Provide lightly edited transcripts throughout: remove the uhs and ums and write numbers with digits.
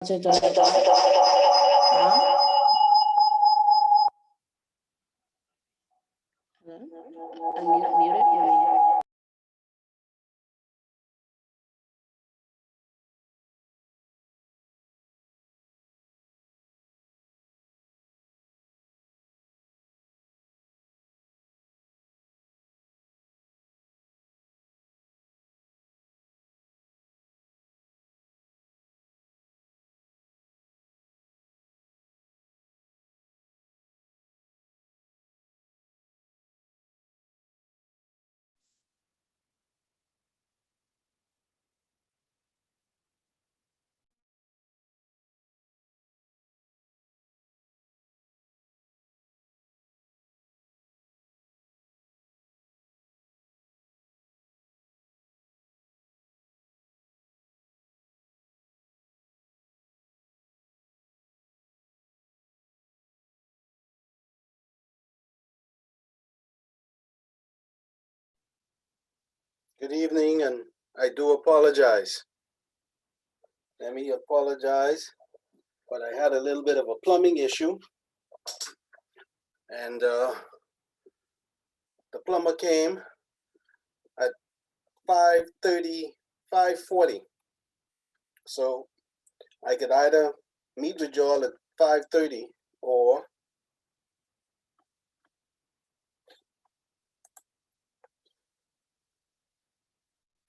Huh? Hello? Unmute it, you mean? Good evening, and I do apologize. Let me apologize, but I had a little bit of a plumbing issue, and the plumber came at 5:30, 5:40. So I could either meet with y'all at 5:30 or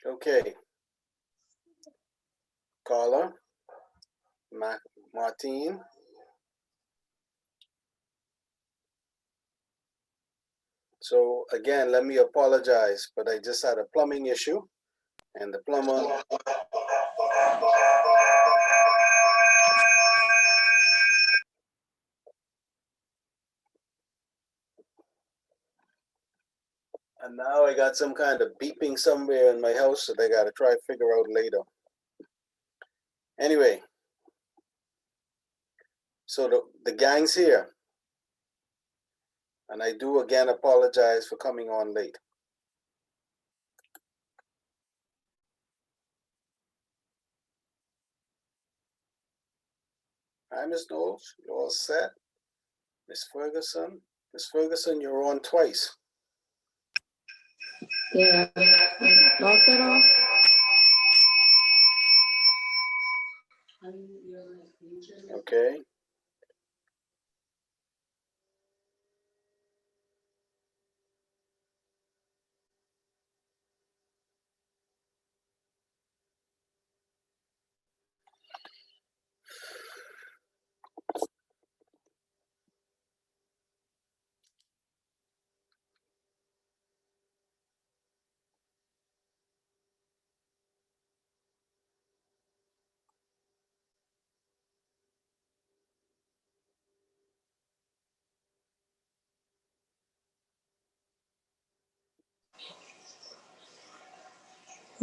okay, Carla, Martine. So again, let me apologize, but I just had a plumbing issue, and the plumber. And now I got some kind of beeping somewhere in my house that I gotta try to figure out later. Anyway, so the gang's here. And I do again apologize for coming on late. Hi, Miss Knowles, you all set? Miss Ferguson? Miss Ferguson, you're on twice. Yeah, knock that off. Okay.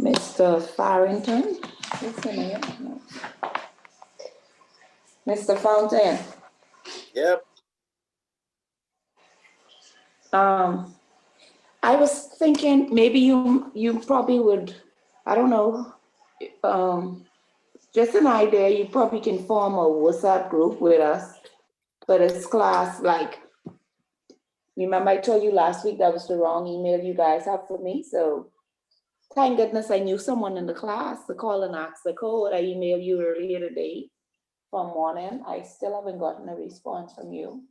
Mr. Farrington, what's your name? No. Mr. Fountain. Yep. I was thinking maybe you probably would, I don't know, just an idea, you probably can form a WhatsApp group with us for this class. Like, remember I told you last week that was the wrong email you guys have for me, so thank goodness I knew someone in the class to call and ask the code. I emailed you earlier today from morning. I still haven't gotten a response from you.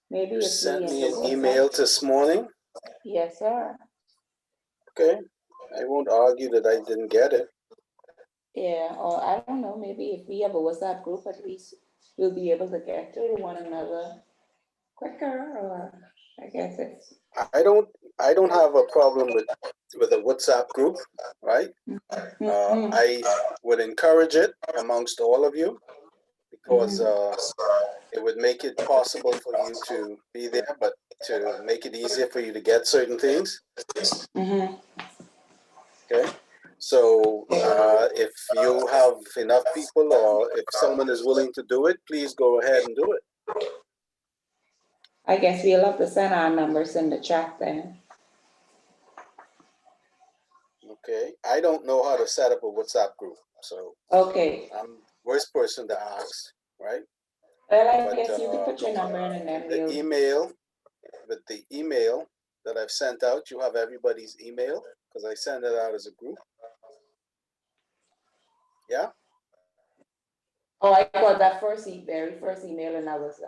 Maybe You if sent we me an email this morning. Yes, sir. Okay. I won't argue that I didn't get it. Yeah, or I don't know, maybe if we have a WhatsApp group, at least we'll be able to get to one another quicker, or I guess it's. I don't have a problem with a WhatsApp group, right? I would encourage it amongst all of you because it would make it possible for you to be there, but to make it easier for you to get certain things. Okay. So if you have enough people, or if someone is willing to do it, please go ahead and do it. I guess we'll have to send our numbers in the chat then. Okay. I don't know how to set up a WhatsApp group, so Okay. I'm worst person to ask, right? Well, I But, guess you could put your number in and then The we'll. email, with the email that I've sent out, you have everybody's email because I send it out as a group. Yeah. Oh, I got that very first email, and I was.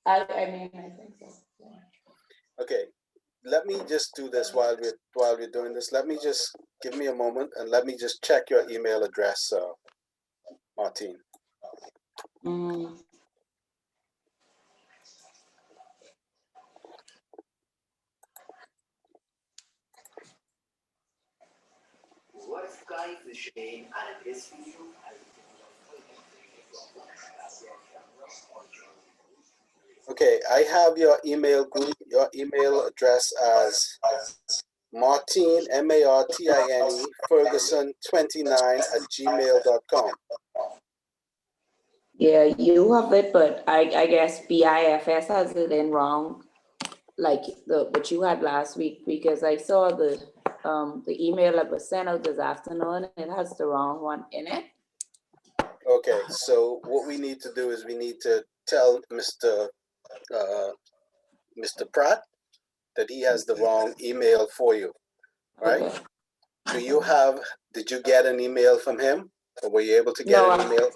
I mean, I think so. Yeah. Okay. Let me just do this while we're doing this. Let me just give me a moment and let me just check your email address, Martine. Mm. What's guys the shame and it is for you? Okay, I have your email group, your email address as Martine, Martine, Ferguson29 @gmail.com. Yeah, you have it, but I guess BIFS has it in wrong, like what you had last week, because I saw the email that was sent out this afternoon, and it has the wrong one in it. Okay, so what we need to do is we need to tell Mr. Pratt that he has the wrong email for you, right? Okay. Did you get an email from him, or were you able to get an email?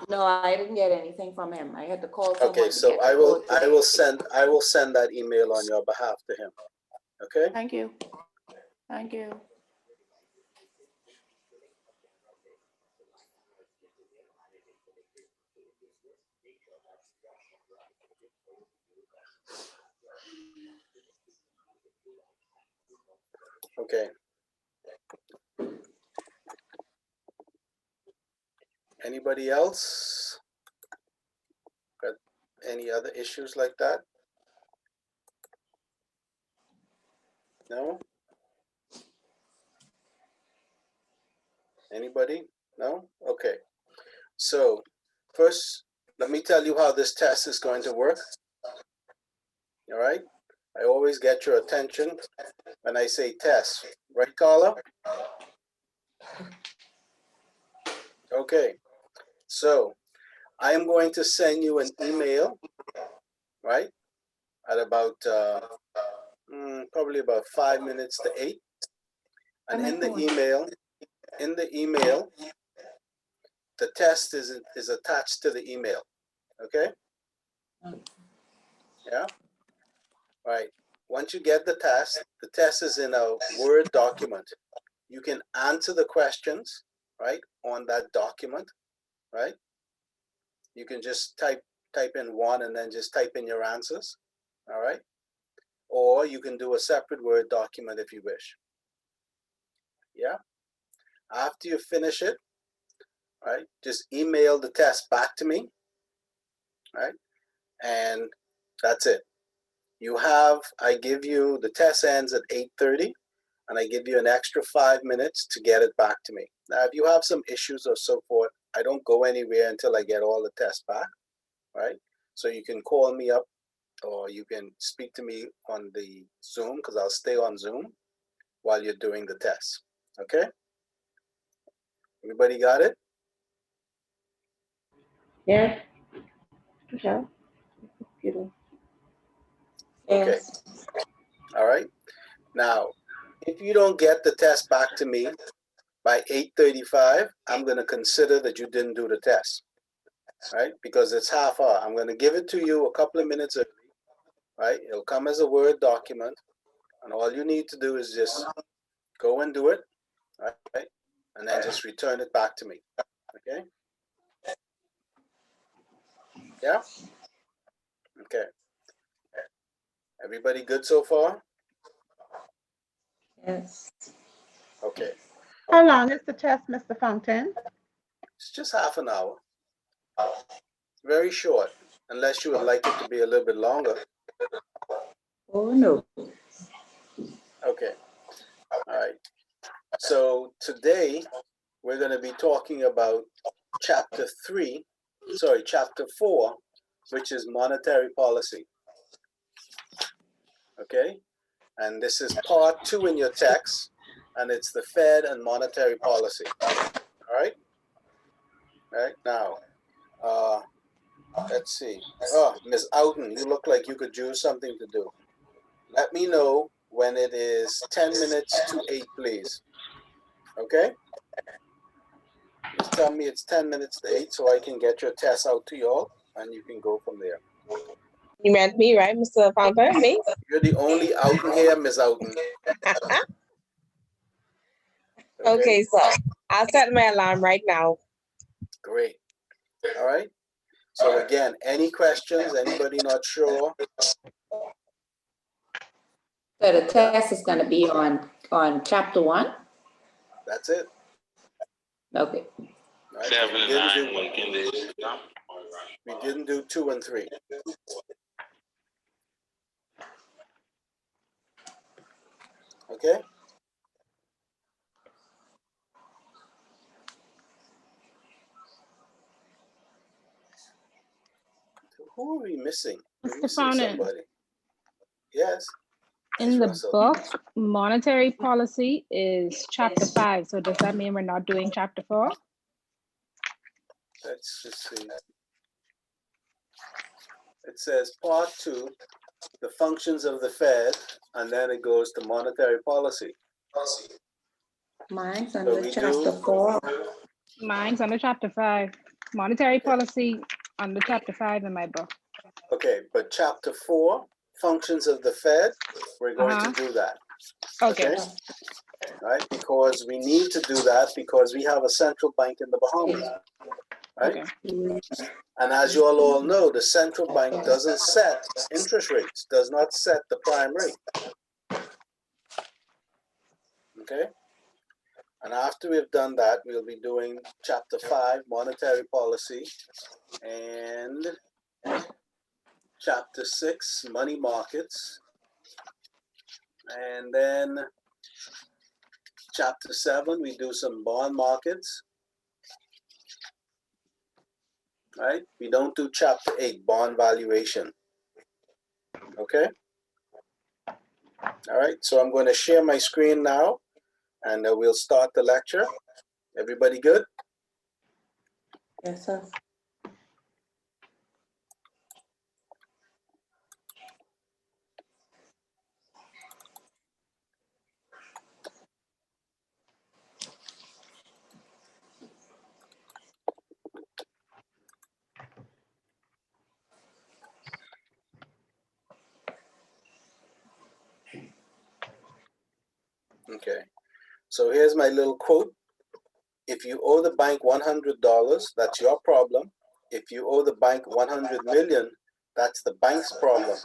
No, I didn't get anything from him. I had to call someone. Okay, so I will send that email on your behalf to him. Okay? Thank you. Thank you. Okay. Anybody else got any other issues like that? No? Anybody? No? Okay. So first, let me tell you how this test is going to work. All right? I always get your attention when I say test. Right, Carla? Okay. So I am going to send you an email, right? At about probably about 5 minutes to 8. And in the email, the test is attached to the email. Okay? Yeah? All right. Once you get the test is in a Word document. You can answer the questions, right, on that document, right? You can just type in one and then just type in your answers, all right? Or you can do a separate Word document if you wish. Yeah? After you finish it, right, just email the test back to me, right? And that's it. I give you, the test ends at 8:30, and I give you an extra 5 minutes to get it back to me. Now, if you have some issues or so forth, I don't go anywhere until I get all the tests back, right? So you can call me up or you can speak to me on the Zoom because I'll stay on Zoom while you're doing the test, okay? Everybody got it? Yes. Sure. Okay. All right. Now, if you don't get the test back to me by 8:35, I'm going to consider that you didn't do the test, right? Because it's half hour. I'm going to give it to you a couple of minutes early, right? It'll come as a Word document, and all you need to do is just go and do it, right? And then just return it back to me, okay? Yeah? Okay. Everybody good so far? Yes. Okay. How long is the test, Mr. Fontaine? It's just half an hour. Very short, unless you would like it to be a little bit longer. Oh, no. Okay. All right. So today we're going to be talking about chapter 4, which is monetary policy. Okay. And this is part 2 in your text, and it's the Fed and monetary policy. All right. Right now, let's see. Oh, Miss Outen, you look like you could use something to do. Let me know when it is 10 minutes to 8, please. Okay? Just tell me it's 10 minutes to 8 so I can get your test out to y'all and you can go from there. You meant me, right, Mr. Fountain? Me? You're the only Outen here, Miss Outen. Okay, so I'll set my alarm right now. Great. All right. So again, any questions? Anybody not sure? So the test is gonna be on chapter 1? That's it. Okay. Right? 7 and 9 weekend is. We didn't do 2 and 3. Okay. Who are we missing? We're Mr. missing Fountain, somebody. Yes. in the Russell. book, monetary policy is chapter 5. So does that mean we're not doing chapter 4? Let's just see. It says part 2, the functions of the Fed, and then it goes to monetary policy. Mine's So under we chapter do 4. Mine's under chapter 5. Monetary policy under chapter 5 in my book. okay, but chapter 4, functions of the Fed, we're going to do that. Okay. Right? Because we need to do that because we have a central bank in the Bahamas. Right? Okay. And as you all know, the central bank doesn't set interest rates, does not set the prime rate. Okay? And after we've done that, we'll be doing chapter 5, monetary policy, and chapter 6, money markets, and then chapter 7, we do some bond markets. Right? We don't do chapter 8, bond valuation. Okay? All right, so I'm going to share my screen now, and we'll start the lecture. Everybody good? Yes, sir. Okay, so here's my little quote. If you owe the bank $100, that's your problem. If you owe the bank 100 million, that's the bank's problem.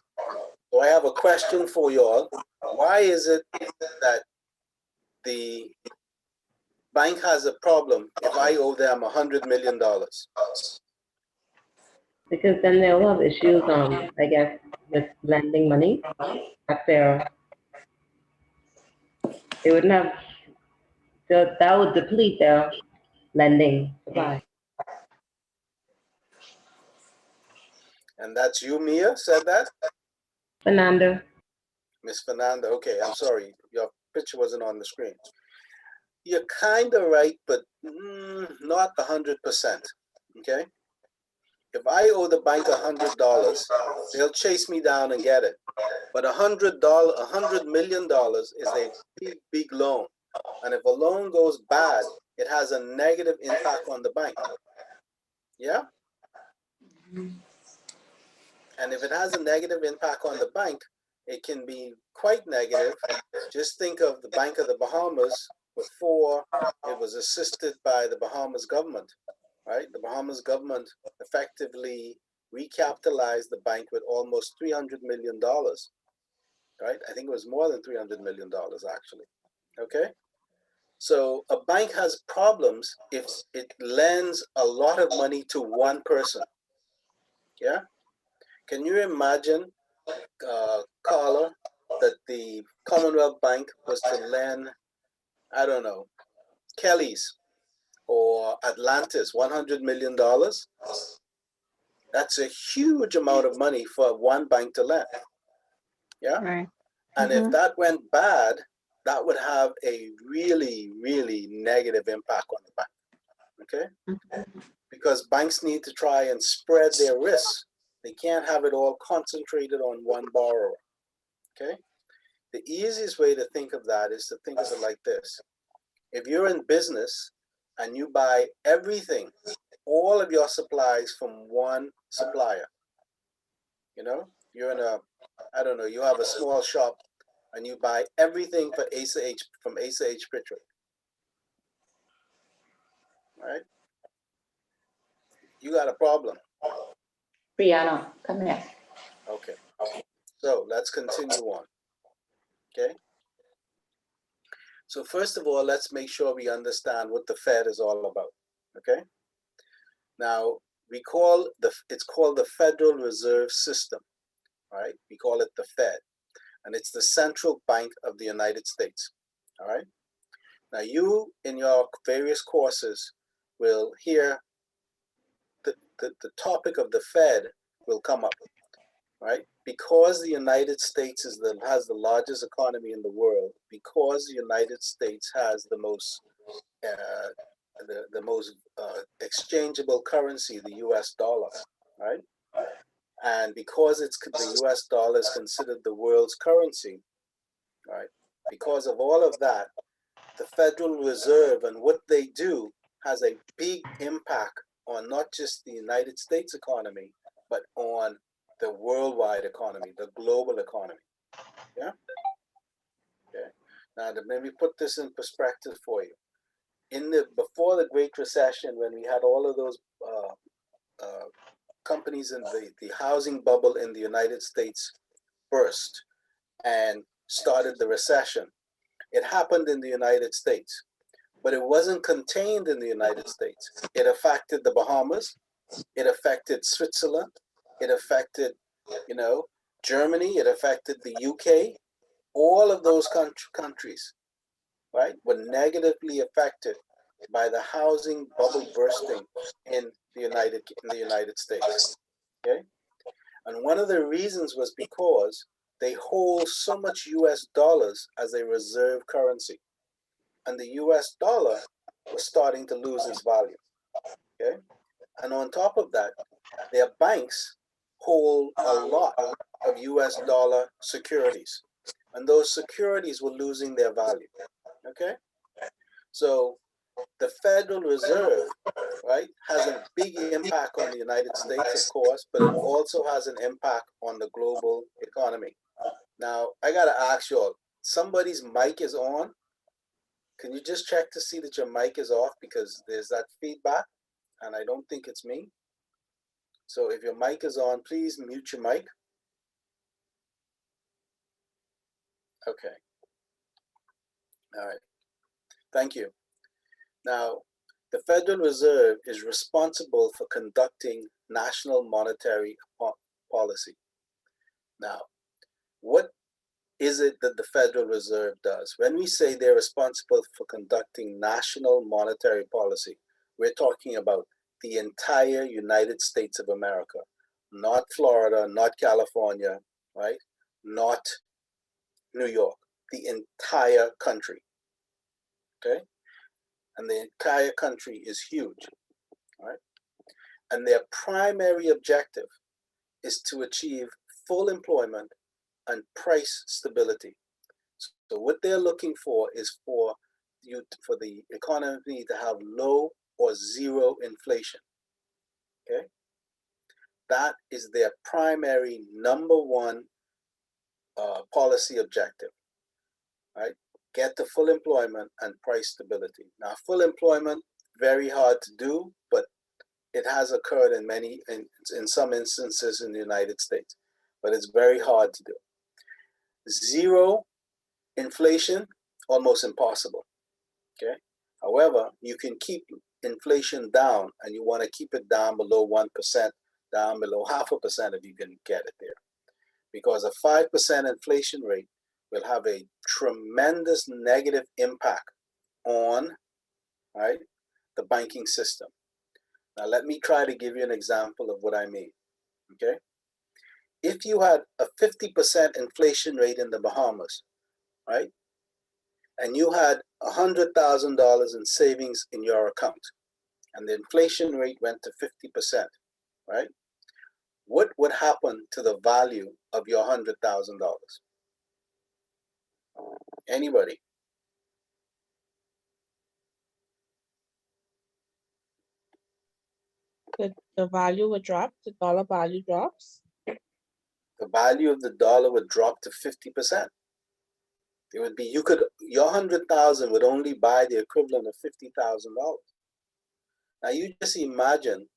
So I have a question for you all. Why is it that the bank has a problem if I owe them $100 million? Because then they'll have issues, I guess, with lending money at their, they wouldn't have, that would deplete their lending supply. And that's you, Mia, said that? Fernando, Miss Fernanda, okay, I'm sorry, your picture wasn't on the screen. You're kind of right, but not 100%, okay? If I owe the bank $100, they'll chase me down and get it. But $100 million is a big, big loan. And if a loan goes bad, it has a negative impact on the bank. Yeah? And if it has a negative impact on the bank, it can be quite negative. Just think of the Bank of the Bahamas before it was assisted by the Bahamas government, right? The Bahamas government effectively recapitalized the bank with almost $300 million, right? I think it was more than $300 million actually, okay? So a bank has problems if it lends a lot of money to one person, yeah? Can you imagine, Carla, that the Commonwealth Bank was to lend, I don't know, Kelly's or Atlantis $100 million? That's a huge amount of money for one bank to lend. Yeah. Right. And if that went bad, that would have a really, really negative impact on the bank. Okay. because banks need to try and spread their risks. They can't have it all concentrated on one borrower, okay? The easiest way to think of that is to think of it like this. If you're in business and you buy everything, all of your supplies from one supplier, you know, you're in a, I don't know, you have a small shop and you buy everything for Asa H from Asa H. Pritchard, right? You got a problem. Brianna, come here. Okay. So let's continue on. Okay. So first of all, let's make sure we understand what the Fed is all about. Okay. Now we call it's called the Federal Reserve System, right? We call it the Fed, and it's the central bank of the United States. All right. Now you in your various courses will hear the topic of the Fed will come up, right? Because the United States has the largest economy in the world, because the United States has the most exchangeable currency, the U.S. dollar, right? And because the U.S. dollar is considered the world's currency, right? Because of all of that, the Federal Reserve and what they do has a big impact on not just the United States economy, but on the worldwide economy, the global economy. Yeah. Okay. Now, let me put this in perspective for you. Before the Great Recession, when we had all of those companies in the housing bubble in the United States burst and started the recession, it happened in the United States, but it wasn't contained in the United States. It affected the Bahamas, it affected Switzerland, it affected, Germany, it affected the UK. All of those countries, right, were negatively affected by the housing bubble bursting in the United States. Okay, and one of the reasons was because they hold so much U.S. dollars as a reserve currency, and the U.S. dollar was starting to lose its value. Okay, and on top of that, their banks hold a lot of U.S. dollar securities, and those securities were losing their value. Okay, so the Federal Reserve, right, has a big impact on the United States, of course, but it also has an impact on the global economy. Now, I gotta ask you all, somebody's mic is on. Can you just check to see that your mic is off, because there's that feedback, and I don't think it's me. So if your mic is on, please mute your mic. Okay. All right. Thank you. Now, the Federal Reserve is responsible for conducting national monetary policy. Now, what is it that the Federal Reserve does? When we say they're responsible for conducting national monetary policy, we're talking about the entire United States of America, not Florida, not California, right? Not New York, the entire country, okay? And the entire country is huge, right? And their primary objective is to achieve full employment and price stability. So what they're looking for is for the economy to have low or zero inflation. Okay, that is their primary number one policy objective. Right, get to full employment and price stability. Now, full employment, very hard to do, but it has occurred in some instances in the United States, but it's very hard to do. Zero inflation, almost impossible. Okay. However, you can keep inflation down, and you want to keep it down below 1%, down below 0.5% if you can get it there, because a 5% inflation rate will have a tremendous negative impact on, right, the banking system. Now, let me try to give you an example of what I mean. Okay. If you had a 50% inflation rate in the Bahamas, right, and you had $100,000 in savings in your account, and the inflation rate went to 50%, right? What would happen to the value of your $100,000? Anybody? The value would drop, the dollar value drops. The value of the dollar would drop to 50%. It would be, your 100,000 would only buy the equivalent of $50,000. Now you just imagine,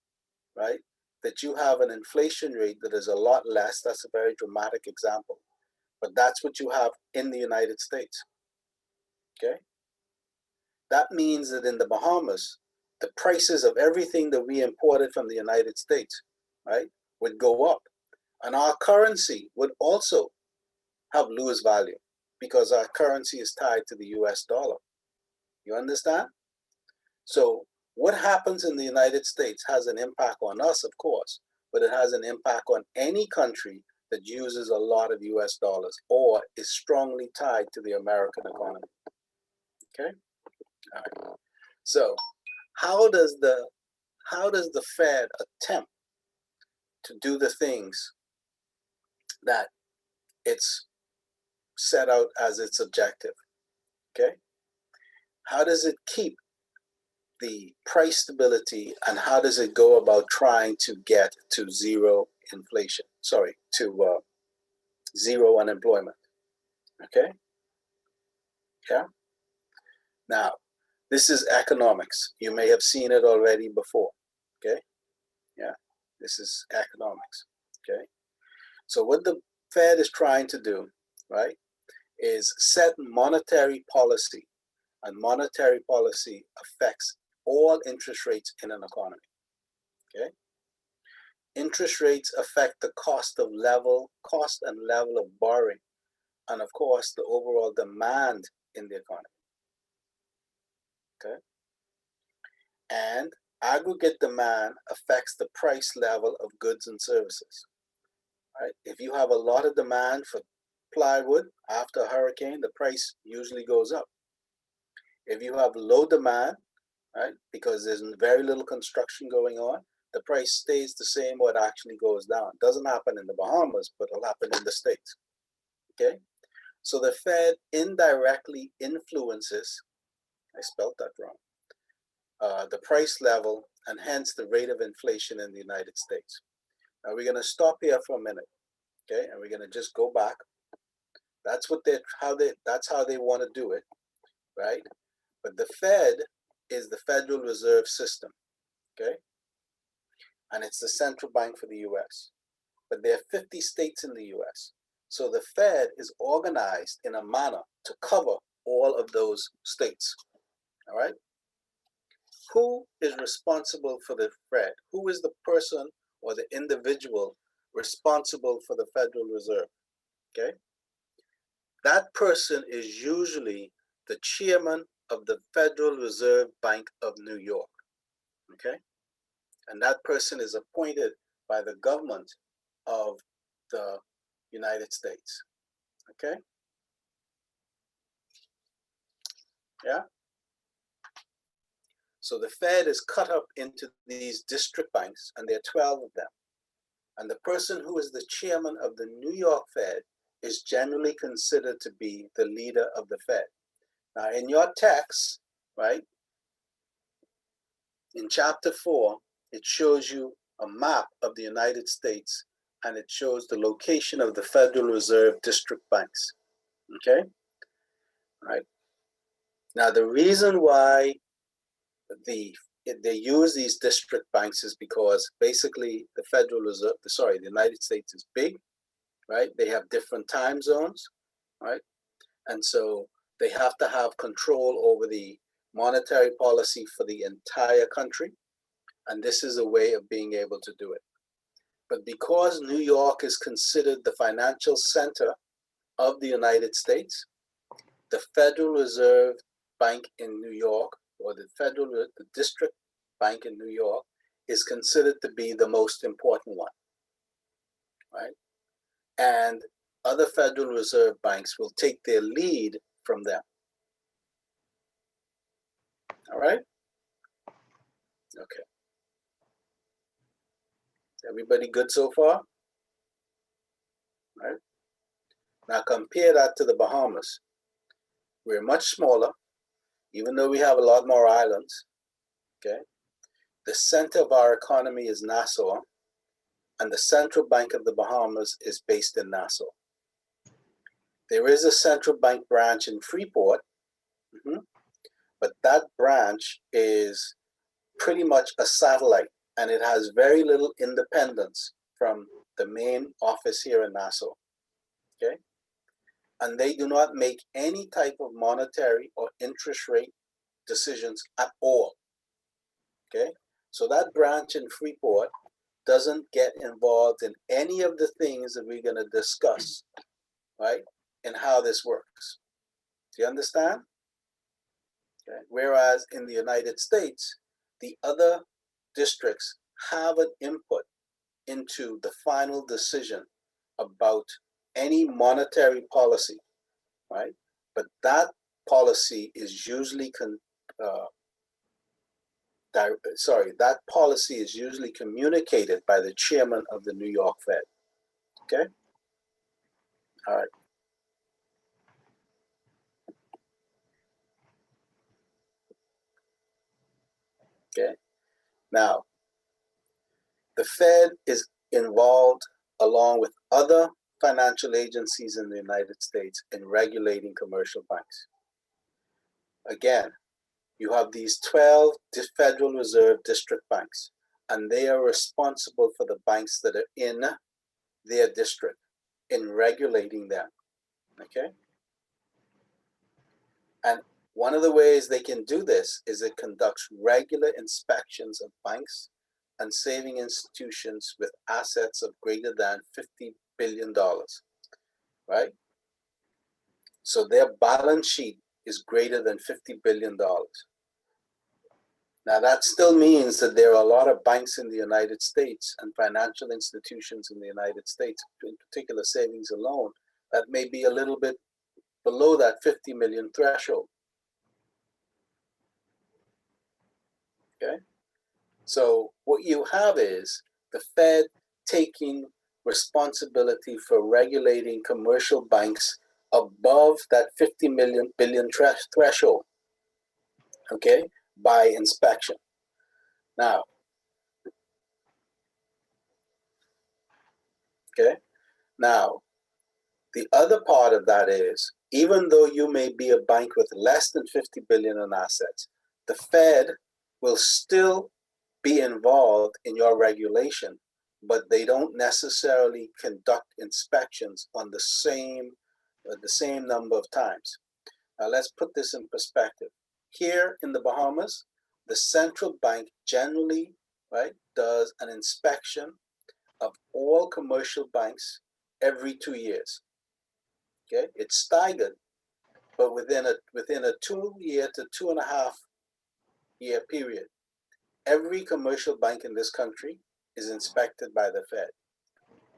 right, that you have an inflation rate that is a lot less. That's a very dramatic example, but that's what you have in the United States. Okay. That means that in the Bahamas, the prices of everything that we imported from the United States, right, would go up. And our currency would also have lose value because our currency is tied to the US dollar. You understand? So what happens in the United States has an impact on us, of course, but it has an impact on any country that uses a lot of US dollars or is strongly tied to the American economy. Okay? All right. So how does the Fed attempt to do the things that it's set out as its objective? Okay? How does it keep the price stability, and how does it go about trying to get to zero inflation? Sorry, to zero unemployment. Okay? Yeah? Now, this is economics. You may have seen it already before. Okay? Yeah, this is economics. Okay? So what the Fed is trying to do, right, is set monetary policy, and monetary policy affects all interest rates in an economy. Okay? Interest rates affect the cost and level of borrowing, and of course the overall demand in the economy. Okay? And aggregate demand affects the price level of goods and services. Right? If you have a lot of demand for plywood after a hurricane, the price usually goes up. If you have low demand, right, because there's very little construction going on, the price stays the same or it actually goes down. It doesn't happen in the Bahamas, but it'll happen in the States. Okay? So the Fed indirectly influences, I spelled that wrong, the price level and hence the rate of inflation in the United States. Now we're going to stop here for a minute, okay? And we're going to just go back. That's how they want to do it, right? But the Fed is the Federal Reserve System, okay? And it's the central bank for the US. But there are 50 states in the US. So the Fed is organized in a manner to cover all of those states, all right? Who is responsible for the Fed? Who is the person or the individual responsible for the Federal Reserve? Okay? That person is usually the chairman of the Federal Reserve Bank of New York. Okay? And that person is appointed by the government of the United States. Okay? Yeah? So the Fed is cut up into these district banks, and there are 12 of them. And the person who is the chairman of the New York Fed is generally considered to be the leader of the Fed. Now, in your text, right, in chapter 4, it shows you a map of the United States, and it shows the location of the Federal Reserve district banks. Okay? All right. Now, the reason why they use these district banks is because basically the Federal Reserve, the United States is big, right? They have different time zones, right? And so they have to have control over the monetary policy for the entire country. And this is a way of being able to do it. But because New York is considered the financial center of the United States, the Federal Reserve Bank in New York, or the district bank in New York, is considered to be the most important one, right? And other Federal Reserve banks will take their lead from them. All right? Okay. Everybody good so far? Right. Now compare that to the Bahamas. We're much smaller, even though we have a lot more islands. Okay. The center of our economy is Nassau, and the central bank of the Bahamas is based in Nassau. There is a central bank branch in Freeport, but that branch is pretty much a satellite, and it has very little independence from the main office here in Nassau. Okay. And they do not make any type of monetary or interest rate decisions at all. Okay, so that branch in Freeport doesn't get involved in any of the things that we're going to discuss, right, and how this works. Do you understand? Okay. Whereas in the United States, the other districts have an input into the final decision about any monetary policy, right? But that policy is usually that policy is usually communicated by the chairman of the New York Fed. Okay. All right. Okay. Now, the Fed is involved along with other financial agencies in the United States in regulating commercial banks. Again, you have these 12 Federal Reserve district banks, and they are responsible for the banks that are in their district in regulating them. Okay. And one of the ways they can do this is it conducts regular inspections of banks and saving institutions with assets of greater than $50 billion, right? So their balance sheet is greater than $50 billion. Now that still means that there are a lot of banks in the United States and financial institutions in the United States, in particular savings and loan, that may be a little bit below that 50 million threshold. Okay, so what you have is the Fed taking responsibility for regulating commercial banks above that 50 billion threshold, okay, by inspection. Now, okay, now the other part of that is, even though you may be a bank with less than 50 billion in assets, the Fed will still be involved in your regulation, but they don't necessarily conduct inspections on the same number of times. Now let's put this in perspective. Here in the Bahamas, the central bank generally, right, does an inspection of all commercial banks every 2 years. Okay, it's staggered, but within a 2 year to 2.5 year period, every commercial bank in this country is inspected by the Fed.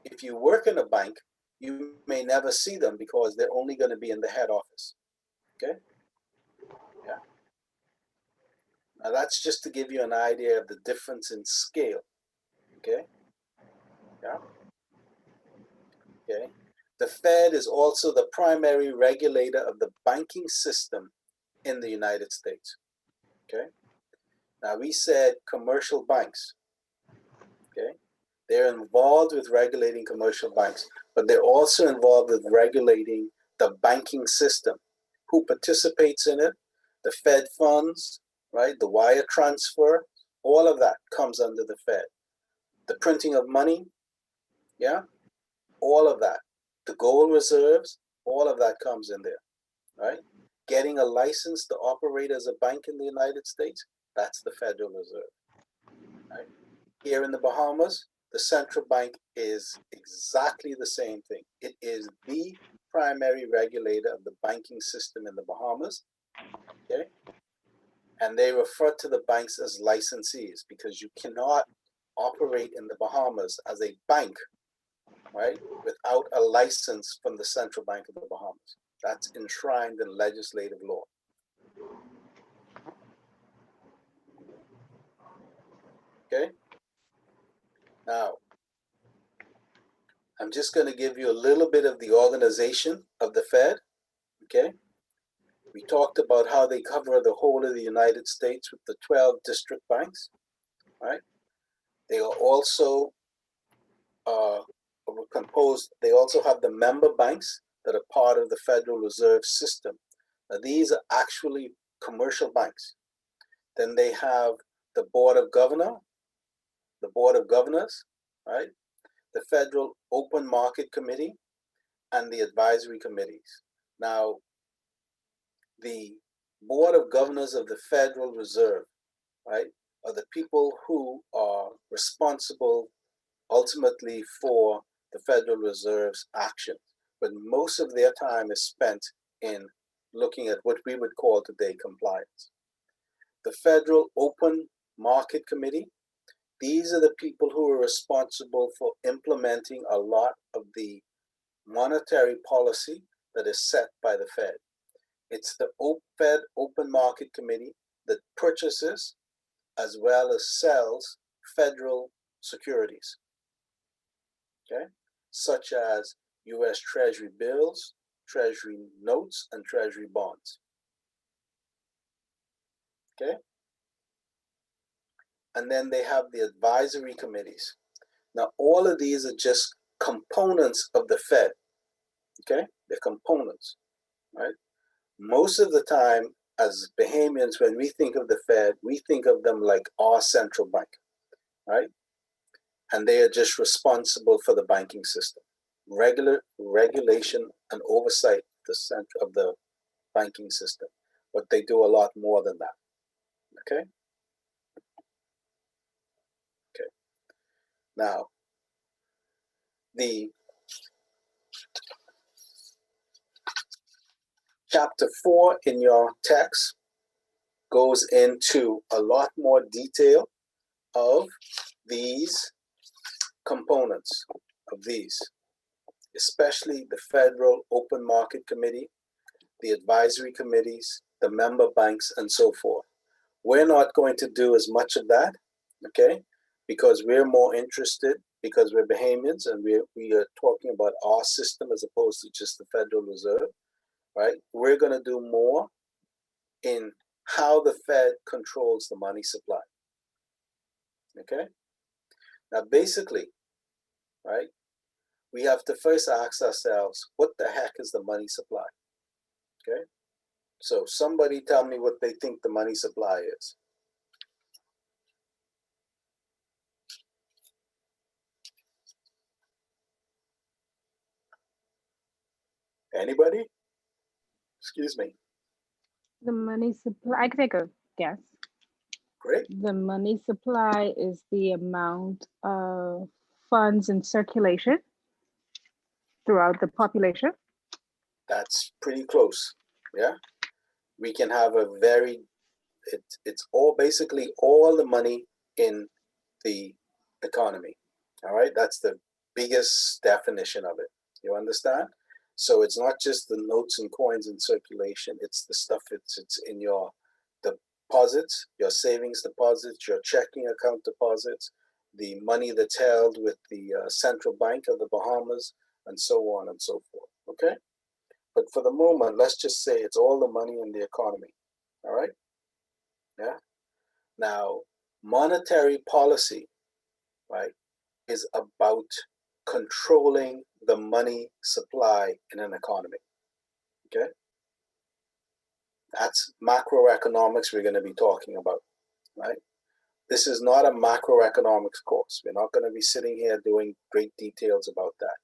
If you work in a bank, you may never see them because they're only going to be in the head office. Okay. Yeah. Now that's just to give you an idea of the difference in scale. Okay. Yeah. Okay. The Fed is also the primary regulator of the banking system in the United States. Okay. Now we said commercial banks. Okay. They're involved with regulating commercial banks, but they're also involved with regulating the banking system. Who participates in it? The Fed funds, right? The wire transfer, all of that comes under the Fed. The printing of money, yeah, all of that. The gold reserves, all of that comes in there, right? Getting a license to operate as a bank in the United States, that's the Federal Reserve, right? Here in the Bahamas, the central bank is exactly the same thing. It is the primary regulator of the banking system in the Bahamas, okay? And they refer to the banks as licensees because you cannot operate in the Bahamas as a bank, right, without a license from the Central Bank of the Bahamas. That's enshrined in legislative law. Now, I'm just going to give you a little bit of the organization of the Fed, okay? We talked about how they cover the whole of the United States with the 12 district banks, right? They are also composed, they also have the member banks that are part of the Federal Reserve System. Now, these are actually commercial banks. Then they have the Board of Governors, right? The Federal Open Market Committee, and the advisory committees. Now, the Board of Governors of the Federal Reserve, right, are the people who are responsible ultimately for the Federal Reserve's actions. But most of their time is spent in looking at what we would call today compliance. The Federal Open Market Committee, these are the people who are responsible for implementing a lot of the monetary policy that is set by the Fed. It's the Fed Open Market Committee that purchases as well as sells federal securities, okay, such as US Treasury bills, Treasury notes, and Treasury bonds, okay? And then they have the advisory committees. Now, all of these are just components of the Fed, okay? They're components, right? Most of the time, as Bahamians, when we think of the Fed, we think of them like our central bank, right? And they are just responsible for the banking system, regulation and oversight of the banking system. But they do a lot more than that, okay? Okay. Now, the chapter 4 in your text goes into a lot more detail of these components of these, especially the Federal Open Market Committee, the advisory committees, the member banks, and so forth. We're not going to do as much of that, okay? Because we're more interested, because we're Bahamians and we are talking about our system as opposed to just the Federal Reserve, right? We're going to do more in how the Fed controls the money supply, okay? Now, basically, right, we have to first ask ourselves, what the heck is the money supply, okay? So somebody tell me what they think the money supply is. Anybody? Excuse me. The money supply, I can take a guess. Great. The money supply is the amount of funds in circulation throughout the population. That's pretty close. Yeah. We can have a very, it's all basically all the money in the economy. All right. That's the biggest definition of it. You understand? So it's not just the notes and coins in circulation. It's the stuff, it's in your deposits, your savings deposits, your checking account deposits, the money that's held with the central bank of the Bahamas, and so on and so forth. Okay. But for the moment, let's just say it's all the money in the economy. All right. Yeah. Now, monetary policy, right, is about controlling the money supply in an economy. Okay. That's macroeconomics we're going to be talking about, right? This is not a macroeconomics course. We're not going to be sitting here doing great details about that.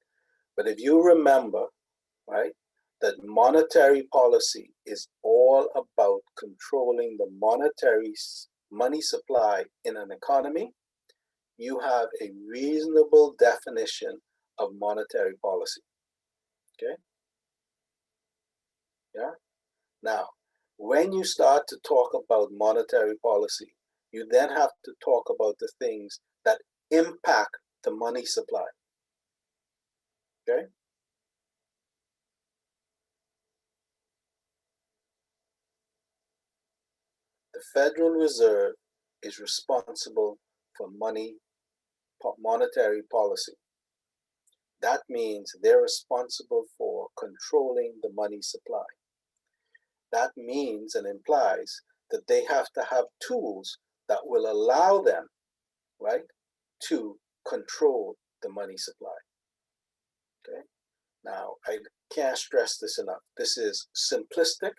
But if you remember, right, that monetary policy is all about controlling the monetary money supply in an economy, you have a reasonable definition of monetary policy. Okay? Yeah? Now, when you start to talk about monetary policy, you then have to talk about the things that impact the money supply. Okay? The Federal Reserve is responsible for money monetary policy. That means they're responsible for controlling the money supply. That means and implies that they have to have tools that will allow them, right, to control the money supply. Okay. Now, I can't stress this enough. This is simplistic,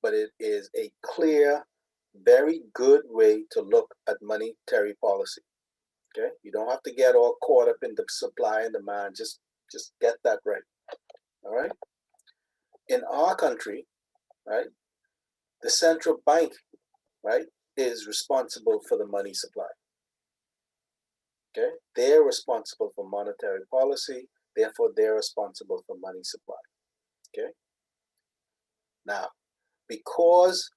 but it is a clear, very good way to look at monetary policy. Okay, you don't have to get all caught up in the supply and demand. Just get that right. All right. In our country, right, the central bank, right, is responsible for the money supply. Okay, they're responsible for monetary policy. Therefore, they're responsible for money supply. Okay. Now, because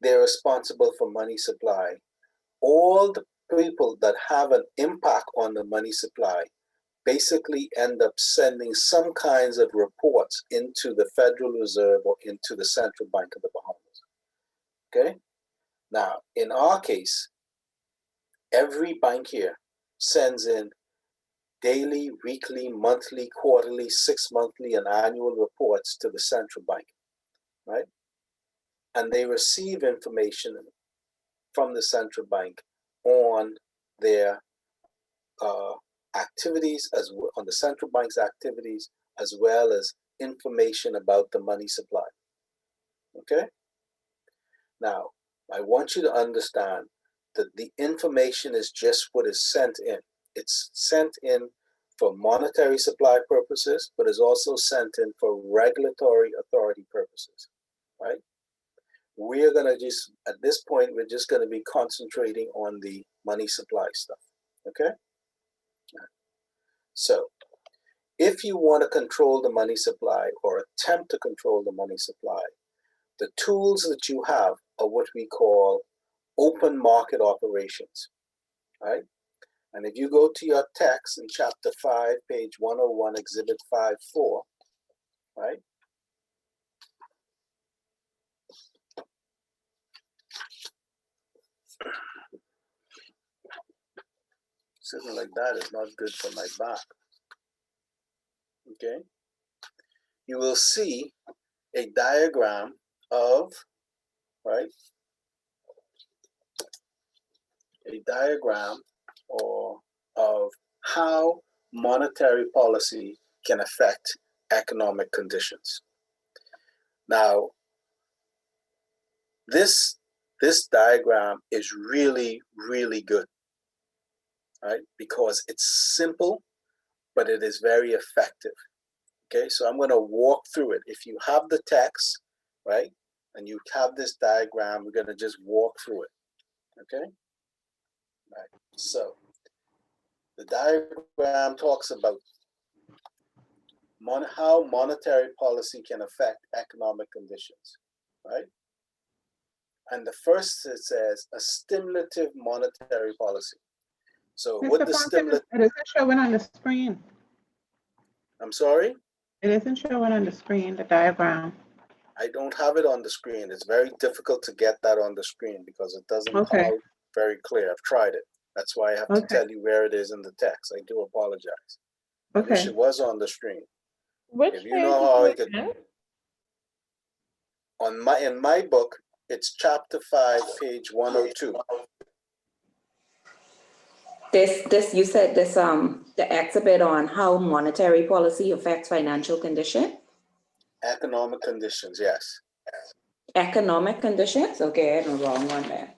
they're responsible for money supply, all the people that have an impact on the money supply basically end up sending some kinds of reports into the Federal Reserve or into the Central Bank of the Bahamas. Okay? Now, in our case, every bank here sends in daily, weekly, monthly, quarterly, 6-monthly, and annual reports to the Central Bank, right? And they receive information from the Central Bank on their activities, on the central bank's activities, as well as information about the money supply. Okay? Now, I want you to understand that the information is just what is sent in. It's sent in for monetary supply purposes, but is also sent in for regulatory authority purposes, right? We're going to just, at this point, we're just going to be concentrating on the money supply stuff, okay? So, if you want to control the money supply or attempt to control the money supply, the tools that you have are what we call open market operations, right? And if you go to your text in chapter 5, page 101, exhibit 5.4, right? Sitting like that is not good for my back. Okay? You will see a diagram of, right? A diagram of how monetary policy can affect economic conditions. Now, this diagram is really, really good, right? Because it's simple, but it is very effective. Okay, so I'm going to walk through it. If you have the text, right, and you have this diagram, we're going to just walk through it. Okay, right. So the diagram talks about how monetary policy can affect economic conditions, right? And the first, it says a stimulative monetary policy. So what the stimulative? It isn't showing on the screen. I'm sorry? It isn't showing on the screen, the diagram. I don't have it on the screen. It's very difficult to get that on the screen because it doesn't come out very clear. I've tried it. That's why I have to tell you where it is in the text. I do apologize. I wish it was on the screen. Which if you know how I could, in my book, it's chapter 5, page 102. This you said this the exhibit on how monetary policy affects financial condition? Economic conditions, yes. Economic conditions? Okay, I'm wrong one there.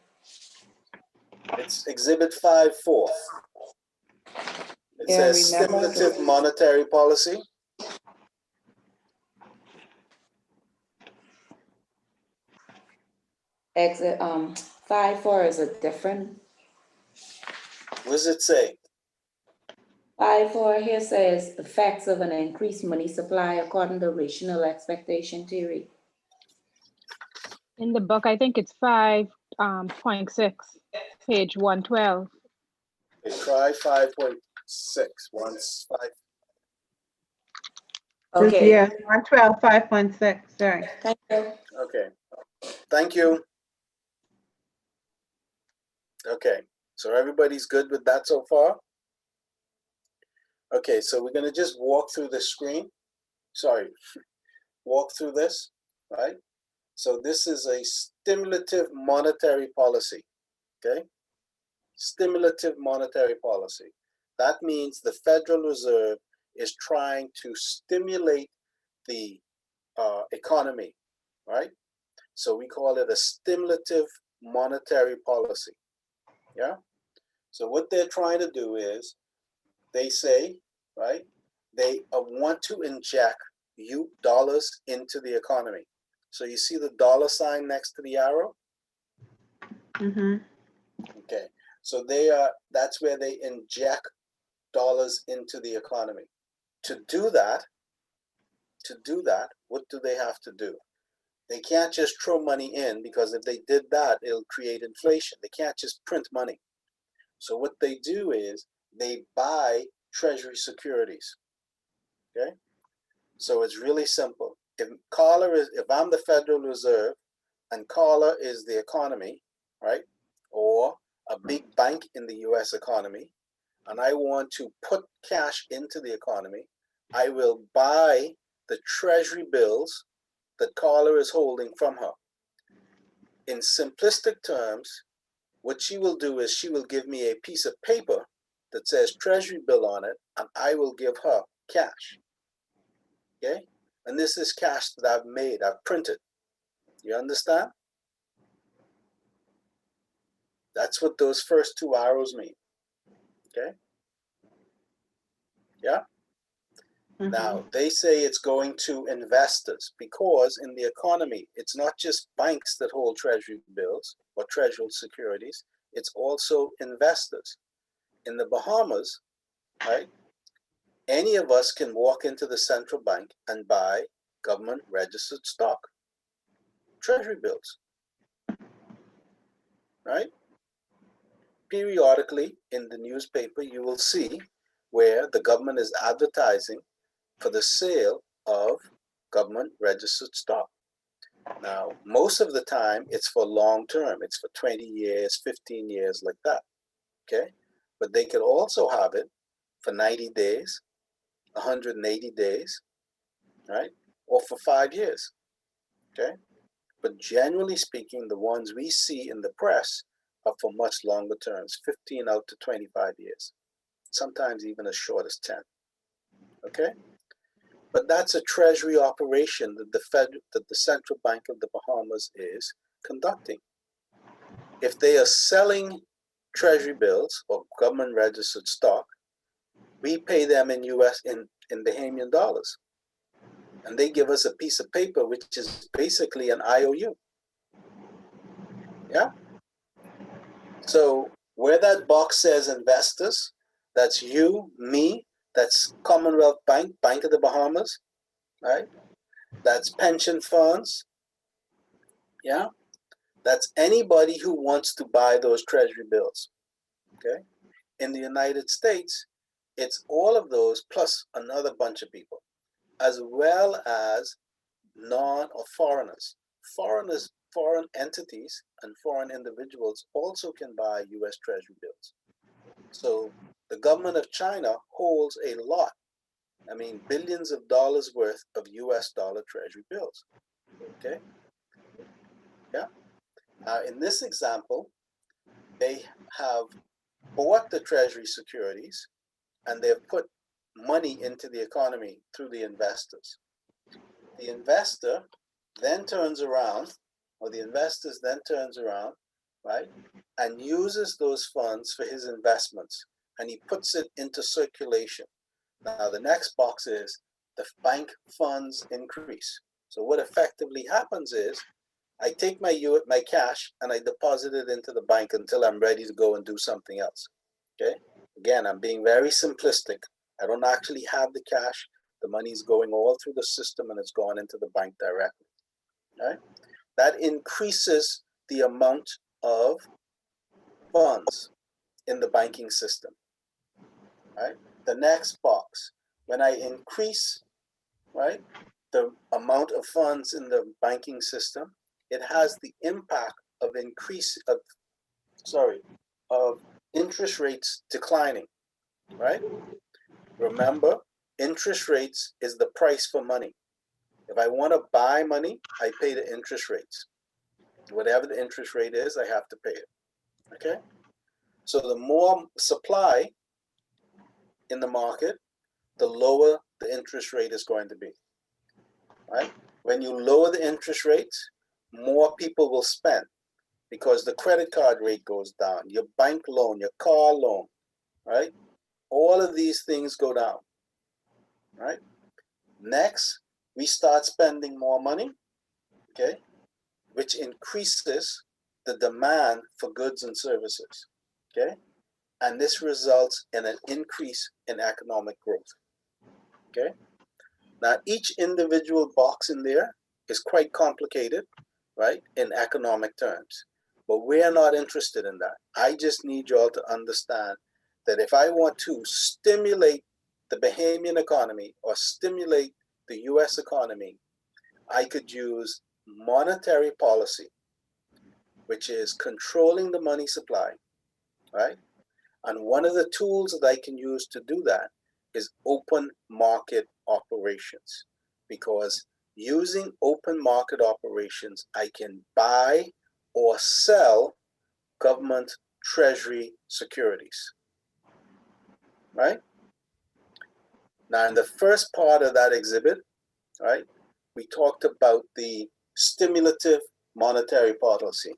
It's exhibit 5.4. It says stimulative monetary policy. Exit 5.4 is a different. What does it say? 5.4 here says effects of an increased money supply according to rational expectation theory. In the book, I think it's 5.6, page 112. Okay, try 5.6. Once 5. Okay. Yeah, 112, 5.6, sorry. Thank you. Okay. Thank you. Okay. So everybody's good with that so far? Okay, so we're gonna just walk through the screen. Sorry, walk through this, right? So this is a stimulative monetary policy, okay? Stimulative monetary policy. That means the Federal Reserve is trying to stimulate the economy, right? So we call it a stimulative monetary policy, yeah? So what they're trying to do is, they say, right, they want to inject dollars into the economy. So you see the dollar sign next to the arrow? Mm-hmm. Okay, so that's where they inject dollars into the economy. To do that, what do they have to do? They can't just throw money in, because if they did that, it'll create inflation. They can't just print money. So what they do is they buy treasury securities. Okay, so it's really simple. If I'm the Federal Reserve and Carla is the economy, right, or a big bank in the U.S. economy, and I want to put cash into the economy, I will buy the treasury bills that Carla is holding from her. In simplistic terms, what she will do is she will give me a piece of paper that says treasury bill on it, and I will give her cash. Okay? And this is cash that I've made, I've printed. You understand? That's what those first two arrows mean. Okay? Yeah? Mm-hmm. Now, they say it's going to investors, because in the economy, it's not just banks that hold treasury bills or treasury securities, it's also investors. In the Bahamas, right, any of us can walk into the central bank and buy government registered stock, treasury bills, right? Periodically in the newspaper, you will see where the government is advertising for the sale of government registered stock. Now, most of the time, it's for long term. It's for 20 years, 15 years, like that, okay? But they could also have it for 90 days, 180 days, right? Or for 5 years, okay? But generally speaking, the ones we see in the press are for much longer terms, 15 out to 25 years, sometimes even as short as 10, okay? But that's a treasury operation that the Central Bank of the Bahamas is conducting. If they are selling treasury bills or government registered stock, we pay them in Bahamian dollars. And they give us a piece of paper, which is basically an IOU. Yeah? So where that box says investors, that's you, me, that's Commonwealth Bank, Bank of the Bahamas, right? That's pension funds. Yeah? That's anybody who wants to buy those treasury bills. Okay? In the United States, it's all of those plus another bunch of people, as well as non or foreigners. Foreign entities and foreign individuals also can buy US treasury bills. So the government of China holds a lot, I mean, billions of dollars worth of US dollar treasury bills. Okay? Yeah? In this example, they have bought the treasury securities and they've put money into the economy through the investors. The investor then turns around, or the investors then turns around, right, and uses those funds for his investments, and he puts it into circulation. Now, the next box is the bank funds increase. So what effectively happens is I take my cash and I deposit it into the bank until I'm ready to go and do something else. Okay? Again, I'm being very simplistic. I don't actually have the cash. The money's going all through the system and it's gone into the bank directly. Right? That increases the amount of funds in the banking system. Right? The next box, when I increase, right, the amount of funds in the banking system, it has the impact of of interest rates declining, right? Remember, interest rates is the price for money. If I want to buy money, I pay the interest rates. Whatever the interest rate is, I have to pay it. Okay? So the more supply in the market, the lower the interest rate is going to be. Right? When you lower the interest rates, more people will spend because the credit card rate goes down, your bank loan, your car loan, right? All of these things go down, right? Next, we start spending more money, okay, which increases the demand for goods and services, okay? And this results in an increase in economic growth, okay? Now, each individual box in there is quite complicated, right, in economic terms. But we're not interested in that. I just need y'all to understand that if I want to stimulate the Bahamian economy or stimulate the US economy, I could use monetary policy, which is controlling the money supply, right? And one of the tools that I can use to do that is open market operations, because using open market operations, I can buy or sell government treasury securities, right? Now, in the first part of that exhibit, right, we talked about the stimulative monetary policy.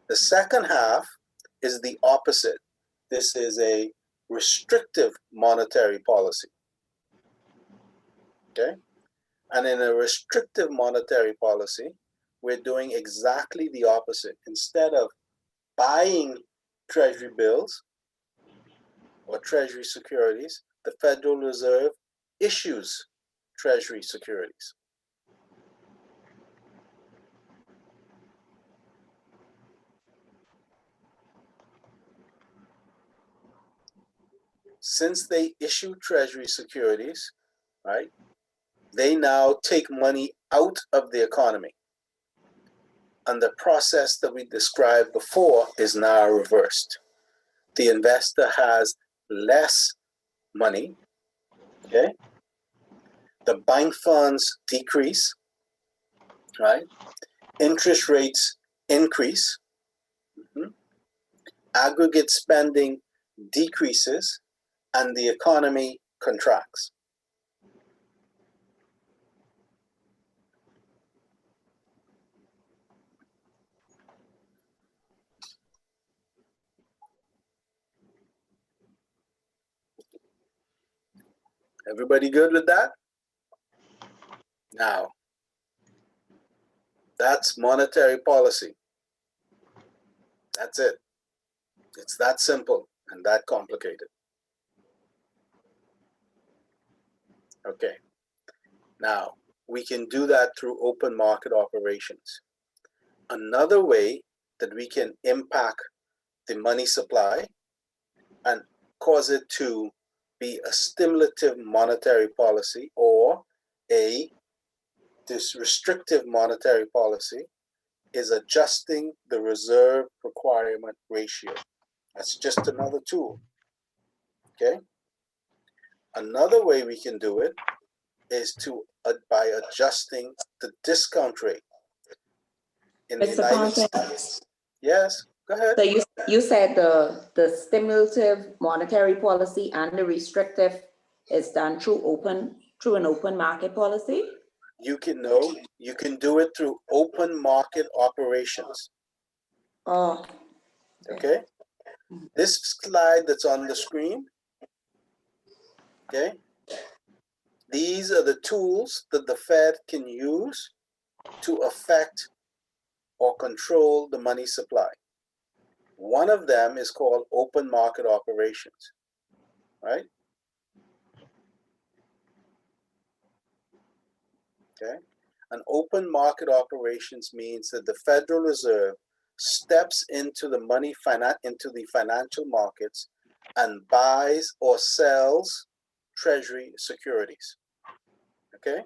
The second half is the opposite. This is a restrictive monetary policy, okay? And in a restrictive monetary policy, we're doing exactly the opposite. Instead of buying treasury bills or treasury securities, the Federal Reserve issues treasury securities. Since they issue treasury securities, right, they now take money out of the economy. And the process that we described before is now reversed. The investor has less money, okay? The bank funds decrease, right? Interest rates increase. Aggregate spending decreases, and the economy contracts. Everybody good with that? Now, that's monetary policy. That's it. It's that simple and that complicated. Okay. Now, we can do that through open market operations. Another way that we can impact the money supply and cause it to be a stimulative monetary policy or this restrictive monetary policy is adjusting the reserve requirement ratio. That's just another tool, okay? Another way we can do it is by adjusting the discount rate. In the United States. Yes, go ahead. So you said the stimulative monetary policy and the restrictive is done through an open market policy? You can do it through open market operations. Oh. Okay. This slide that's on the screen, okay, these are the tools that the Fed can use to affect or control the money supply. One of them is called open market operations, right? Okay. An open market operations means that the Federal Reserve steps into the into the financial markets and buys or sells treasury securities. Okay.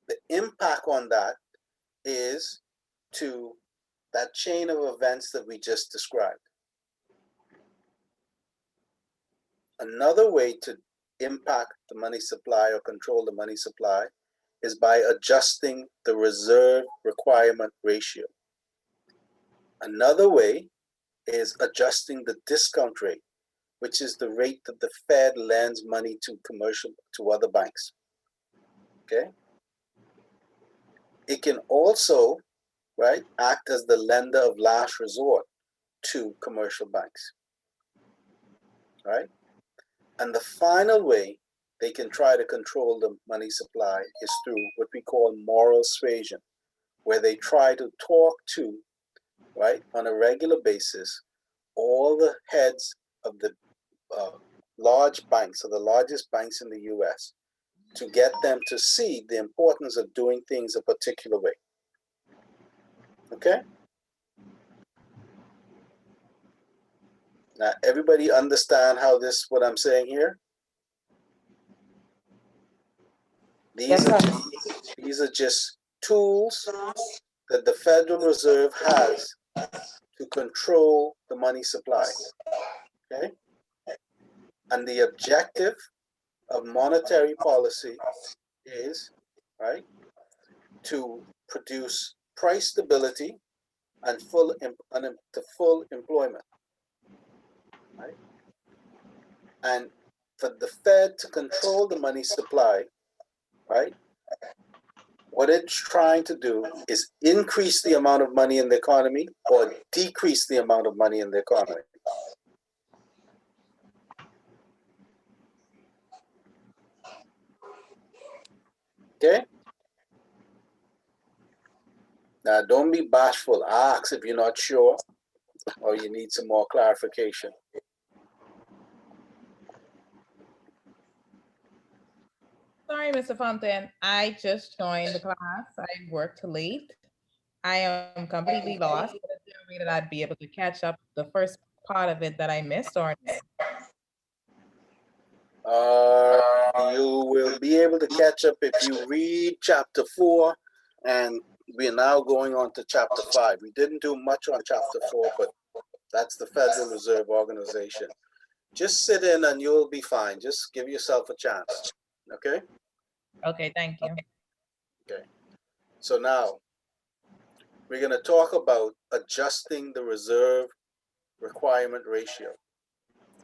The impact on that is to that chain of events that we just described. Another way to impact the money supply or control the money supply is by adjusting the reserve requirement ratio. Another way is adjusting the discount rate, which is the rate that the Fed lends money to other banks. Okay. It can also, right, act as the lender of last resort to commercial banks, right? And the final way they can try to control the money supply is through what we call moral suasion, where they try to talk to, right, on a regular basis, all the heads of the large banks, or the largest banks in the US, to get them to see the importance of doing things a particular way. Okay? Now, everybody understand how what I'm saying here? These are just tools that the Federal Reserve has to control the money supply. Okay? And the objective of monetary policy is, right, to produce price stability and full employment. Right? And for the Fed to control the money supply, right, what it's trying to do is increase the amount of money in the economy or decrease the amount of money in the economy. Okay? Now, don't be bashful. Ask if you're not sure or you need some more clarification. Sorry, Mr. Fontaine. I just joined the class. I worked late. I am completely lost. Is there a way that I'd be able to catch up the first part of it that I missed, or You will be able to catch up if you read chapter 4, and we're now going on to chapter 5. We didn't do much on chapter 4, but that's the Federal Reserve Organization. Just sit in and you'll be fine. Just give yourself a chance. Okay? Okay, thank you. Okay. So now we're going to talk about adjusting the reserve requirement ratio.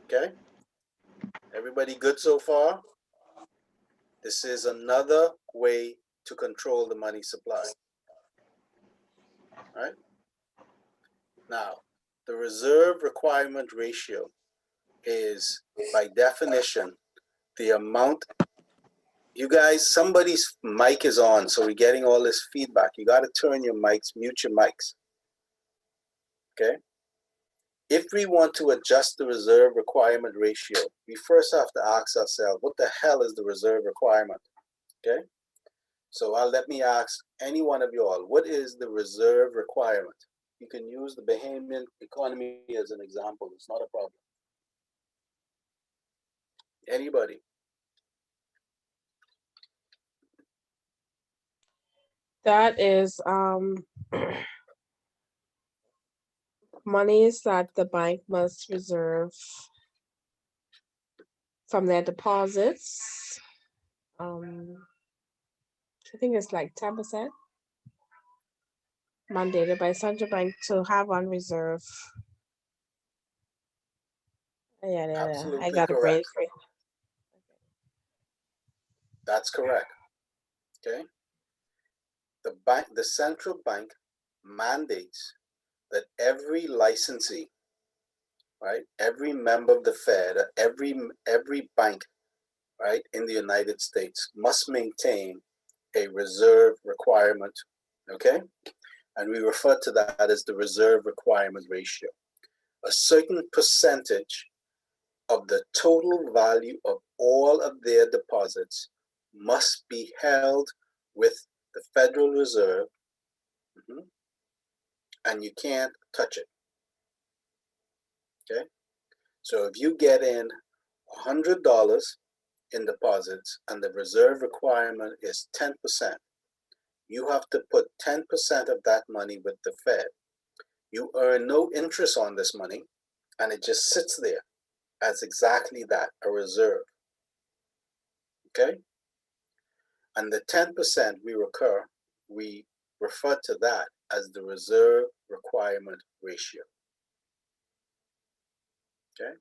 Okay? Everybody good so far? This is another way to control the money supply. All right? Now, the reserve requirement ratio is, by definition, the amount. You guys, somebody's mic is on, so we're getting all this feedback. You got to turn your mics, mute your mics. Okay? If we want to adjust the reserve requirement ratio, we first have to ask ourselves, what the hell is the reserve requirement? Okay? So let me ask any one of you all, what is the reserve requirement? You can use the Bahamian economy as an example. It's not a problem. Anybody? That is monies that the bank must reserve from their deposits. I think it's like 10% mandated by central bank to have on reserve. Yeah. Absolutely I got a brain correct. freeze. That's correct. Okay. The central bank mandates that every licensee, right, every member of the Fed, every bank, right, in the United States must maintain a reserve requirement. Okay, and we refer to that as the reserve requirement ratio. A certain percentage of the total value of all of their deposits must be held with the Federal Reserve, and you can't touch it. Okay, so if you get in $100 in deposits and the reserve requirement is 10%, you have to put 10% of that money with the Fed. You earn no interest on this money, and it just sits there. as exactly that, a reserve. Okay? And the 10% we refer to that as the reserve requirement ratio. Okay?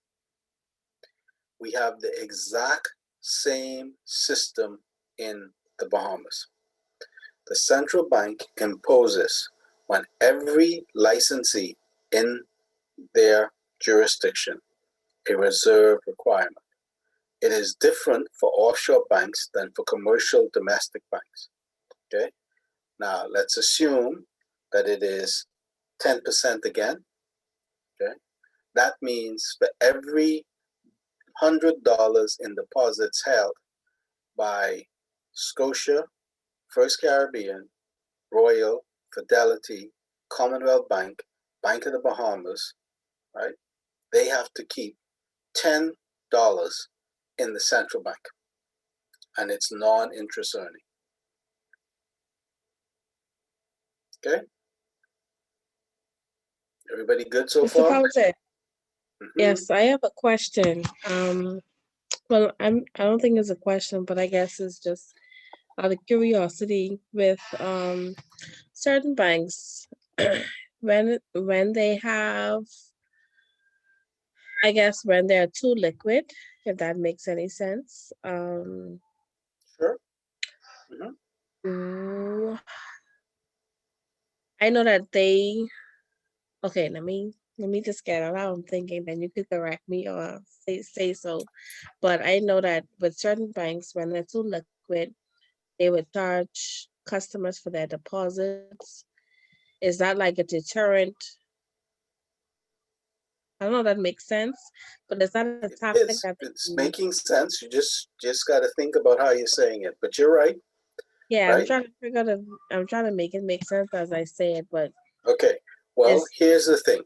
We have the exact same system in the Bahamas. The central bank imposes on every licensee in their jurisdiction a reserve requirement. It is different for offshore banks than for commercial domestic banks. Okay? Now let's assume that it is 10% again. Okay? That means for every $100 in deposits held by Scotia, First Caribbean, Royal, Fidelity, Commonwealth Bank, Bank of the Bahamas, right? They have to keep $10 in the central bank, and it's non-interest earning. Okay? Everybody good so Mr. far? Fountain, Mhm. yes, I have a question. Well, I don't think it's a question, but I guess it's just out of curiosity with certain banks when they have, I guess when they're too liquid, if that makes any sense. Sure. Mhm. Ooh, I know that they, okay, let me just get it out. I'm thinking, then you could correct me or say so. But I know that with certain banks, when they're too liquid, they would charge customers for their deposits. Is that like a deterrent? I don't know if that makes sense, but is that a It tactic is. that they It's use? making sense. You just got to think about how you're saying it. But you're right, Yeah, I'm right? trying to figure out. I'm trying to make it make sense as I say it, but Okay. Well, it's here's the thing.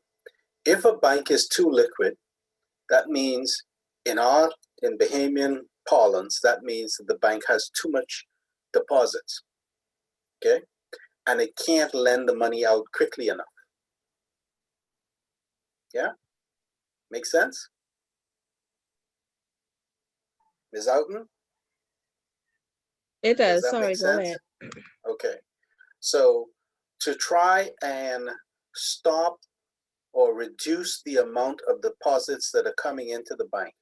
If a bank is too liquid, that means in Bahamian parlance, that means that the bank has too much deposits. Okay? And it can't lend the money out quickly enough. Yeah? Make sense? Ms. Houghton, it does does. that Sorry, make go sense? ahead. Okay. So to try and stop or reduce the amount of deposits that are coming into the bank,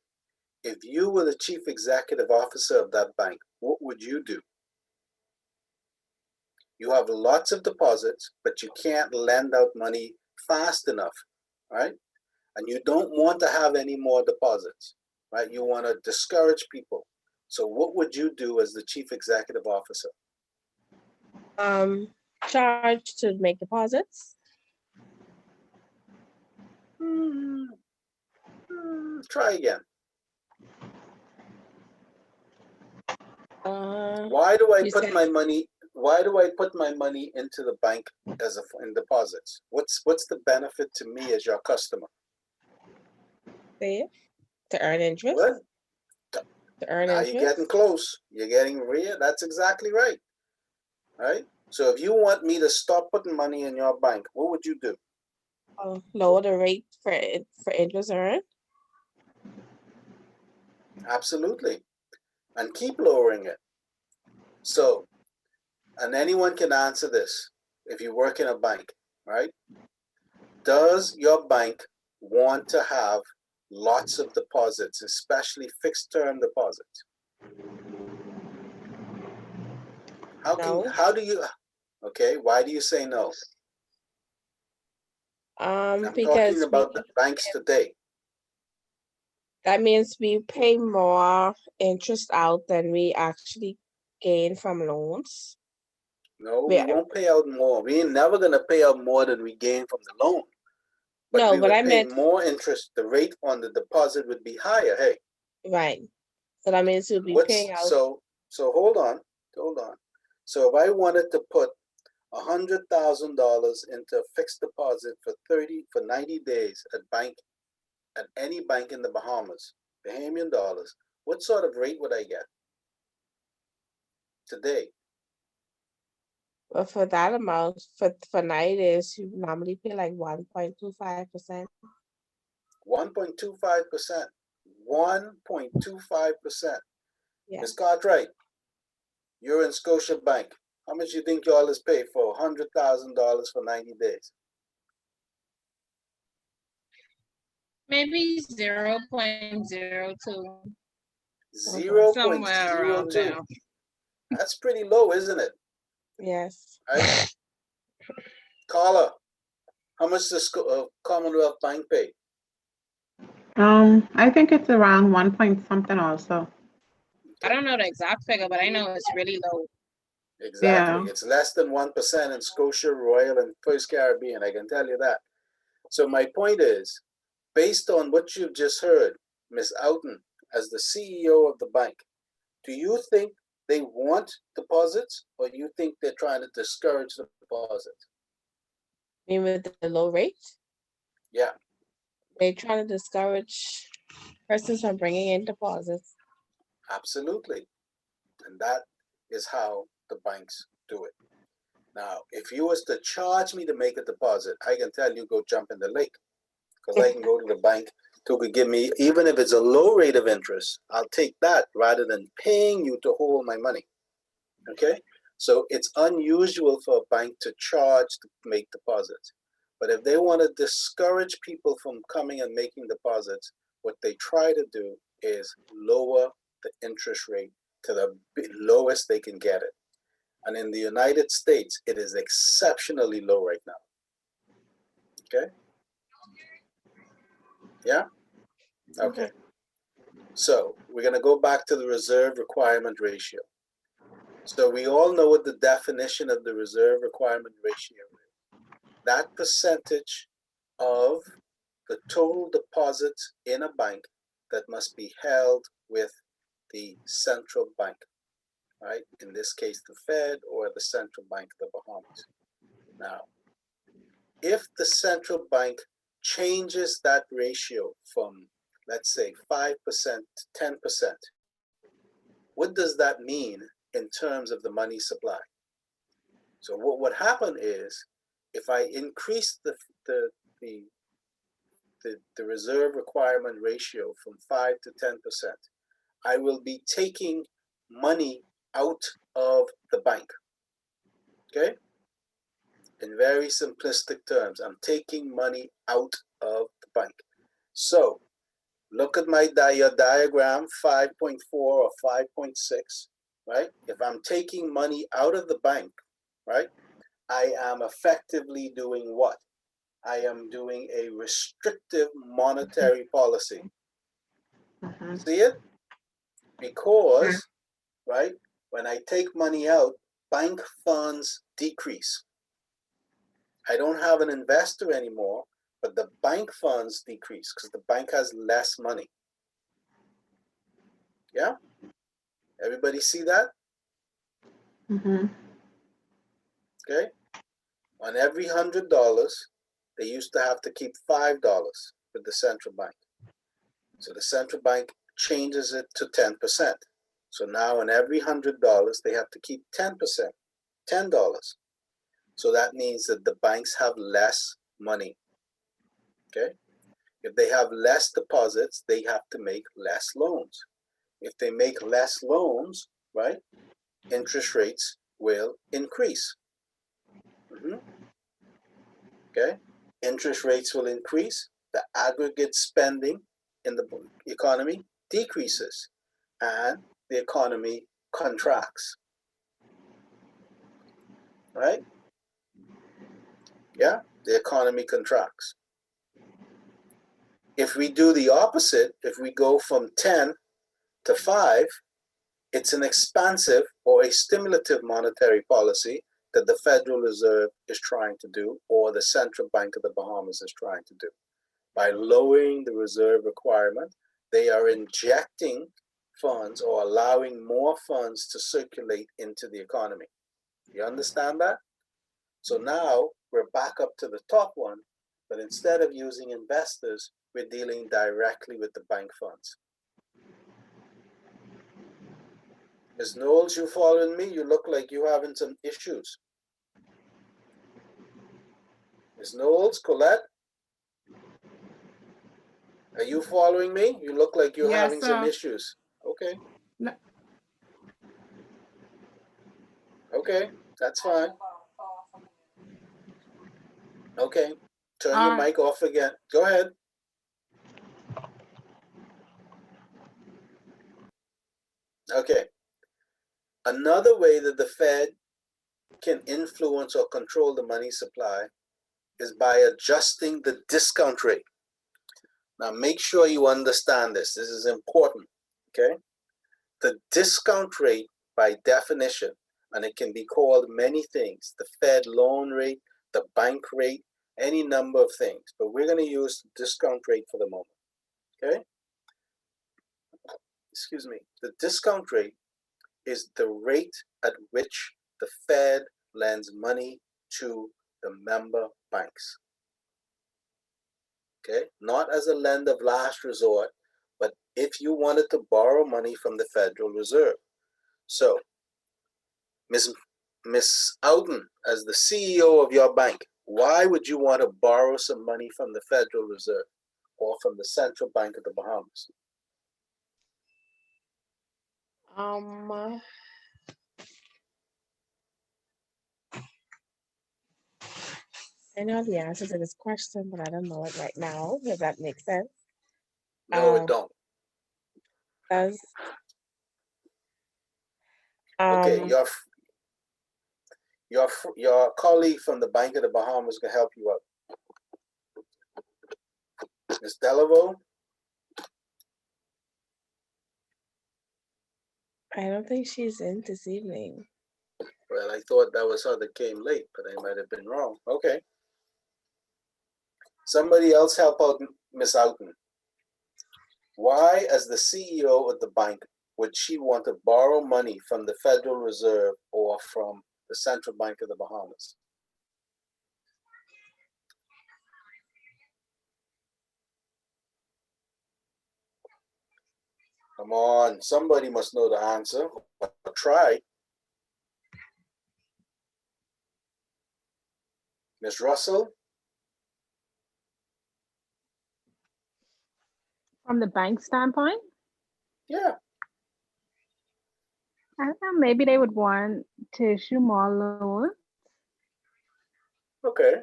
if you were the chief executive officer of that bank, what would you do? You have lots of deposits, but you can't lend out money fast enough, right? And you don't want to have any more deposits, right? You want to discourage people. So what would you do as the chief executive officer? Charge to make deposits. Try again. You Why do I put said my money? Why do I put my money into the bank as in deposits? What's the benefit to me as your customer? save to earn interest. What? To earn Now interest. you're getting close. You're getting real. That's exactly right. Right? So if you want me to stop putting money in your bank, what would you do? Lower the rate for interest earned. Absolutely. And keep lowering it. So, and anyone can answer this if you work in a bank, right? Does your bank want to have lots of deposits, especially fixed term deposits? No. How do you, okay, why do you say no? I'm talking Because about the banks today. that means we pay more interest out than we actually gain from loans. No, we won't pay out more. We ain't never gonna pay out more than we gain from the loan. But No, we but would I pay meant more interest. The rate on the deposit would be higher. Hey, right. So that means we'll be paying out. so hold on. So if I wanted to put $100,000 into a fixed deposit for 90 days at any bank in the Bahamas, Bahamian dollars, what sort of rate would I get today? But for that amount, for 90 days, you normally pay like 1.25%. 1.25%. 1.25%. Yeah. Ms. Cartwright, you're in Scotia Bank. How much you think y'all is paid for $100,000 for 90 days? Maybe 0.02. Somewhere around 0.02. there. That's pretty low, isn't it? Yes. Right? Carla, how much does Commonwealth Bank pay? I think it's around 1 point something also. I don't know the exact figure, but I know it's really low. Exactly. Yeah. It's less than 1% in Scotia, Royal, and First Caribbean. I can tell you that. So my point is, based on what you've just heard, Ms. Outen, as the CEO of the bank, do you think they want deposits, or do you think they're trying to discourage the deposits? Even with the low rate, Yeah, they trying to discourage persons from bringing in deposits. absolutely. And that is how the banks do it. Now, if you was to charge me to make a deposit, I can tell you go jump in the lake, because I can go to the bank to give me, even if it's a low rate of interest, I'll take that rather than paying you to hold my money. Okay? So it's unusual for a bank to charge to make deposits. But if they want to discourage people from coming and making deposits, what they try to do is lower the interest rate to the lowest they can get it. And in the United States, it is exceptionally low right now. Okay? Yeah? Okay. So we're going to go back to the reserve requirement ratio. So we all know what the definition of the reserve requirement ratio is. That percentage of the total deposits in a bank that must be held with the central bank, right? In this case, the Fed or the Central Bank of the Bahamas. Now, if the central bank changes that ratio from, let's say, 5% to 10%, what does that mean in terms of the money supply? So what would happen is, if I increase the reserve requirement ratio from 5 to 10%, I will be taking money out of the bank. Okay? In very simplistic terms, I'm taking money out of the bank. So look at my your diagram 5.4 or 5.6, right? If I'm taking money out of the bank, right, I am effectively doing what? I am doing a restrictive monetary policy. See it? Because, right, when I take money out, bank funds decrease. I don't have an investor anymore, but the bank funds decrease because the bank has less money. Yeah? Everybody see that? Okay? On every $100, they used to have to keep $5 with the central bank. So the central bank changes it to 10%. So now on every $100, they have to keep 10%, $10. So that means that the banks have less money. Okay? If they have less deposits, they have to make less loans. If they make less loans, right, interest rates will increase. Okay? Interest rates will increase. The aggregate spending in the economy decreases, and the economy contracts. Right? Yeah? The economy contracts. If we do the opposite, if we go from 10 to 5, it's an expansive or a stimulative monetary policy that the Federal Reserve is trying to do, or the Central Bank of the Bahamas is trying to do. By lowering the reserve requirement, they are injecting funds or allowing more funds to circulate into the economy. You understand that? So now we're back up to the top one, but instead of using investors, we're dealing directly with the bank funds. Ms. Knowles, you following me? You look like you're having some issues. Ms. Knowles, Colette? Are you following me? You look like you're Yes, having some sir. issues. Okay. No. Okay, that's fine. Okay, turn All your right. mic off again. Go ahead. Okay. Another way that the Fed can influence or control the money supply is by adjusting the discount rate. Now, make sure you understand this. This is important. Okay. The discount rate, by definition, and it can be called many things, the Fed loan rate, the bank rate, any number of things, but we're going to use the discount rate for the moment. Okay. Excuse me. The discount rate is the rate at which the Fed lends money to the member banks. Okay, not as a lend of last resort, but if you wanted to borrow money from the Federal Reserve. So, Miss Outen, as the CEO of your bank, why would you want to borrow some money from the Federal Reserve or from the Central Bank of the Bahamas? I know the answer to this question, but I don't know it right now. Does that make sense? No, it don't. Does Okay, your colleague from the Bank of the Bahamas can help you out. Ms. Delaveau? I don't think she's in this evening. Well, I thought that was her that came late, but I might have been wrong. Okay. Somebody else help out Miss Outen. Why, as the CEO of the bank, would she want to borrow money from the Federal Reserve or from the Central Bank of the Bahamas? Come on, somebody must know the answer. I'll try. Ms. Russell? From the bank standpoint, Yeah. I don't know, maybe they would want to issue more loans. Okay.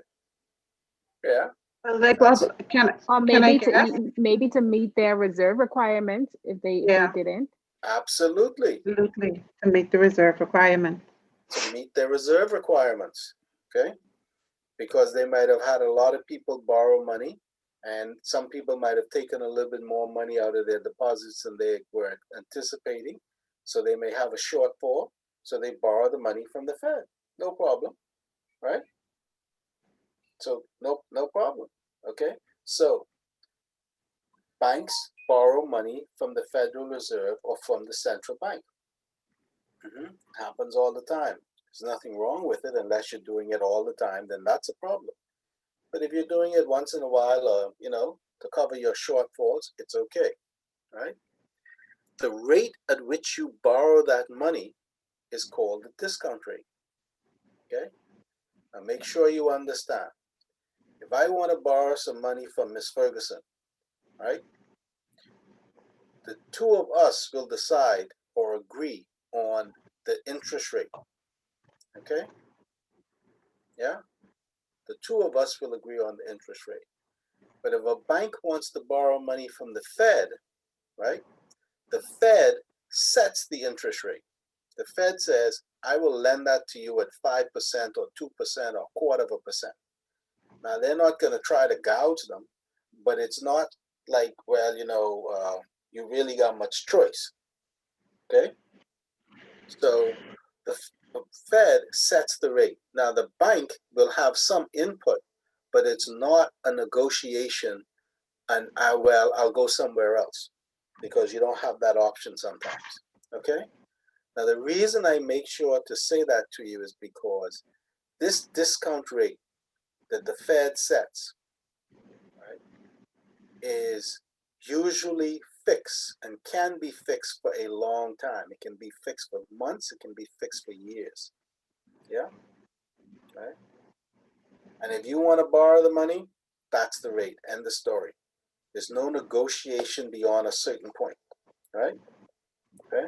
Yeah. Like, That's well, can Or I maybe guess? maybe to meet their reserve requirements if they Yeah. didn't. absolutely Absolutely, to meet the reserve requirement. to meet their reserve requirements. Okay. Because they might have had a lot of people borrow money, and some people might have taken a little bit more money out of their deposits than they were anticipating. So they may have a shortfall. So they borrow the money from the Fed. No problem. Right? So no problem. Okay. So banks borrow money from the Federal Reserve or from the central bank. Happens all the time. There's nothing wrong with it unless you're doing it all the time, then that's a problem. But if you're doing it once in a while, to cover your shortfalls, it's okay, right? The rate at which you borrow that money is called the discount rate, okay? Now make sure you understand. If I want to borrow some money from Miss Ferguson, right? The two of us will decide or agree on the interest rate, okay? Yeah? The two of us will agree on the interest rate. But if a bank wants to borrow money from the Fed, right? The Fed sets the interest rate. The Fed says, I will lend that to you at 5% or 2% or 0.25%. Now, they're not going to try to gouge them, but it's not like, well, you really got much choice. Okay? So the Fed sets the rate. Now, the bank will have some input, but it's not a negotiation and I'll go somewhere else, because you don't have that option sometimes. Okay? Now, the reason I make sure to say that to you is because this discount rate that the Fed sets, right, is usually fixed and can be fixed for a long time. It can be fixed for months, it can be fixed for years. Yeah? Right? And if you want to borrow the money, that's the rate. End the story. There's no negotiation beyond a certain point, right? Okay.